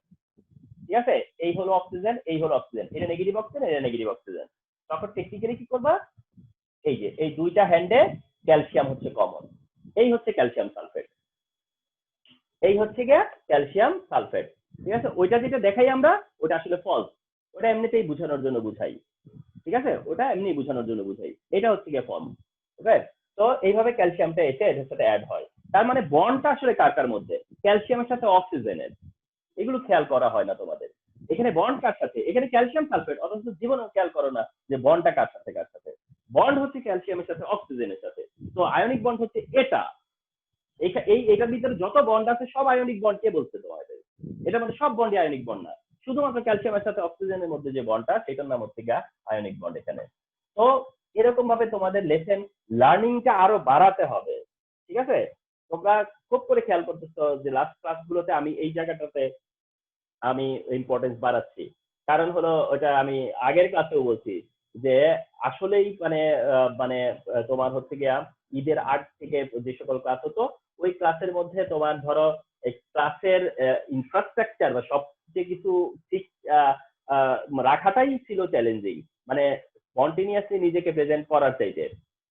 ঠিক আছে, এই হলো অক্সিজেন, এই হলো অক্সিজেন, এটা নেগেটিভ অক্সিজেন, এটা নেগেটিভ অক্সিজেন। তখন টেকনিক্যালি কি করবা, এই যে এই দুইটা হ্যান্ডে ক্যালসিয়াম হচ্ছে কমন, এই হচ্ছে ক্যালসিয়াম সালফেট, এই হচ্ছে গিয়ে ক্যালসিয়াম সালফেট, ঠিক আছে। ওইটা যেটা দেখাই আমরা ওটা আসলে ফলস, ওটা এমনিতেই বোঝানোর জন্য বুঝাই, ঠিক আছে, ওটা এমনি বোঝানোর জন্য বুঝাই, এটা হচ্ছে গিয়ে ফর্ম। ওকে, তো এইভাবে ক্যালসিয়ামটা এসে এটার সাথে অ্যাড হয়। তার মানে বন্ডটা আসলে কার কার মধ্যে, ক্যালসিয়ামের সাথে অক্সিজেনের, এগুলো খেয়াল করা হয় না তোমাদের। এখানে বন্ড কার সাথে, এখানে ক্যালসিয়াম সালফেট, অথচ জীবনেও খেয়াল করো না যে বন্ডটা কার সাথে কার সাথে। বন্ড হচ্ছে ক্যালসিয়ামের সাথে অক্সিজেনের সাথে, তো আয়নিক বন্ড হচ্ছে এটা। এটার ভিতরে যত বন্ড আছে সব আয়নিক বন্ড কে বলছে তোমাদের, এটার মধ্যে সব বন্ডই আয়নিক বন্ড না, শুধুমাত্র ক্যালসিয়ামের সাথে অক্সিজেনের মধ্যে যে বন্ডটা সেটার নাম হচ্ছে গা আয়নিক বন্ড এখানে। তো এরকম ভাবে তোমাদের লেসেন লার্নিংটা আরো বাড়াতে হবে, ঠিক আছে। তোমরা খুব করে খেয়াল করতেছো যে লাস্ট ক্লাসগুলোতে আমি এই জায়গাটাতে আমি ইম্পর্টেন্স বাড়াচ্ছি, কারণ হলো ওটা আমি আগের ক্লাসেও বলছি যে আসলেই মানে তোমার হচ্ছে গিয়া ঈদের আগ থেকে যে সকল ক্লাস হতো ওই ক্লাসের মধ্যে তোমার ধরো ক্লাসের ইনফ্রাস্ট্রাকচার বা সব যে কিছু ঠিক রাখাটাই ছিল চ্যালেঞ্জিং, মানে কন্টিনিউয়াসলি নিজেকে প্রেজেন্ট করার চাইতে,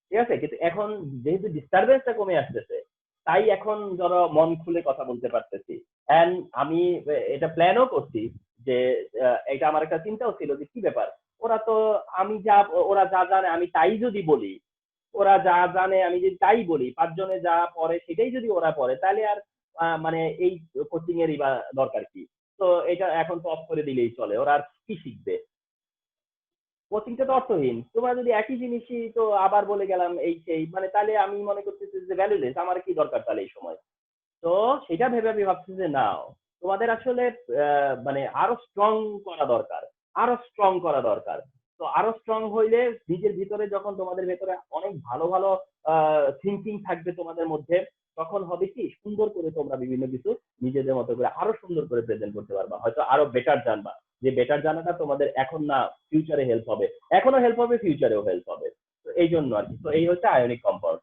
ঠিক আছে। কিন্তু এখন যেহেতু ডিস্টারবেন্সটা কমে আসতেছে, তাই এখন ধরো মন খুলে কথা বলতে পারতেছি। এন্ড আমি এটা প্ল্যানও করছি যে এটা আমার একটা চিন্তাও ছিল যে কি ব্যাপার, ওরা তো ওরা যা জানে আমি তাই যদি বলি, ওরা যা জানে আমি যদি তাই বলি, পাঁচজনে যা পড়ে সেটাই যদি ওরা পড়ে, তাহলে আর মানে এই কোচিং এরই বা দরকার কি। তো এটা এখন তো অফ করে দিলেই চলে, ওরা আর কি শিখবে, কোচিংটা তো অর্থহীন। তোমরা যদি একই জিনিসই তো আবার বলে গেলাম এই সেই, মানে তাহলে আমি মনে করতেছি যে ভ্যালুলেস, আমার কি দরকার তাহলে এই সময়। তো সেটা ভেবে আমি ভাবছি যে না, তোমাদের আসলে মানে আরো স্ট্রং করা দরকার, আরো স্ট্রং করা দরকার। তো আরো স্ট্রং হইলে নিজের ভিতরে যখন তোমাদের ভেতরে অনেক ভালো ভালো থিঙ্কিং থাকবে তোমাদের মধ্যে, তখন হবে কি সুন্দর করে তোমরা বিভিন্ন কিছু নিজেদের মতো করে আরো সুন্দর করে প্রেজেন্ট করতে পারবা, হয়তো আরো বেটার জানবা, যে বেটার জানাটা তোমাদের এখন না ফিউচারে হেল্প হবে, এখনো হেল্প হবে, ফিউচারেও হেল্প হবে। তো এই জন্য আর কি। তো এই হচ্ছে আয়নিক কম্পাউন্ড।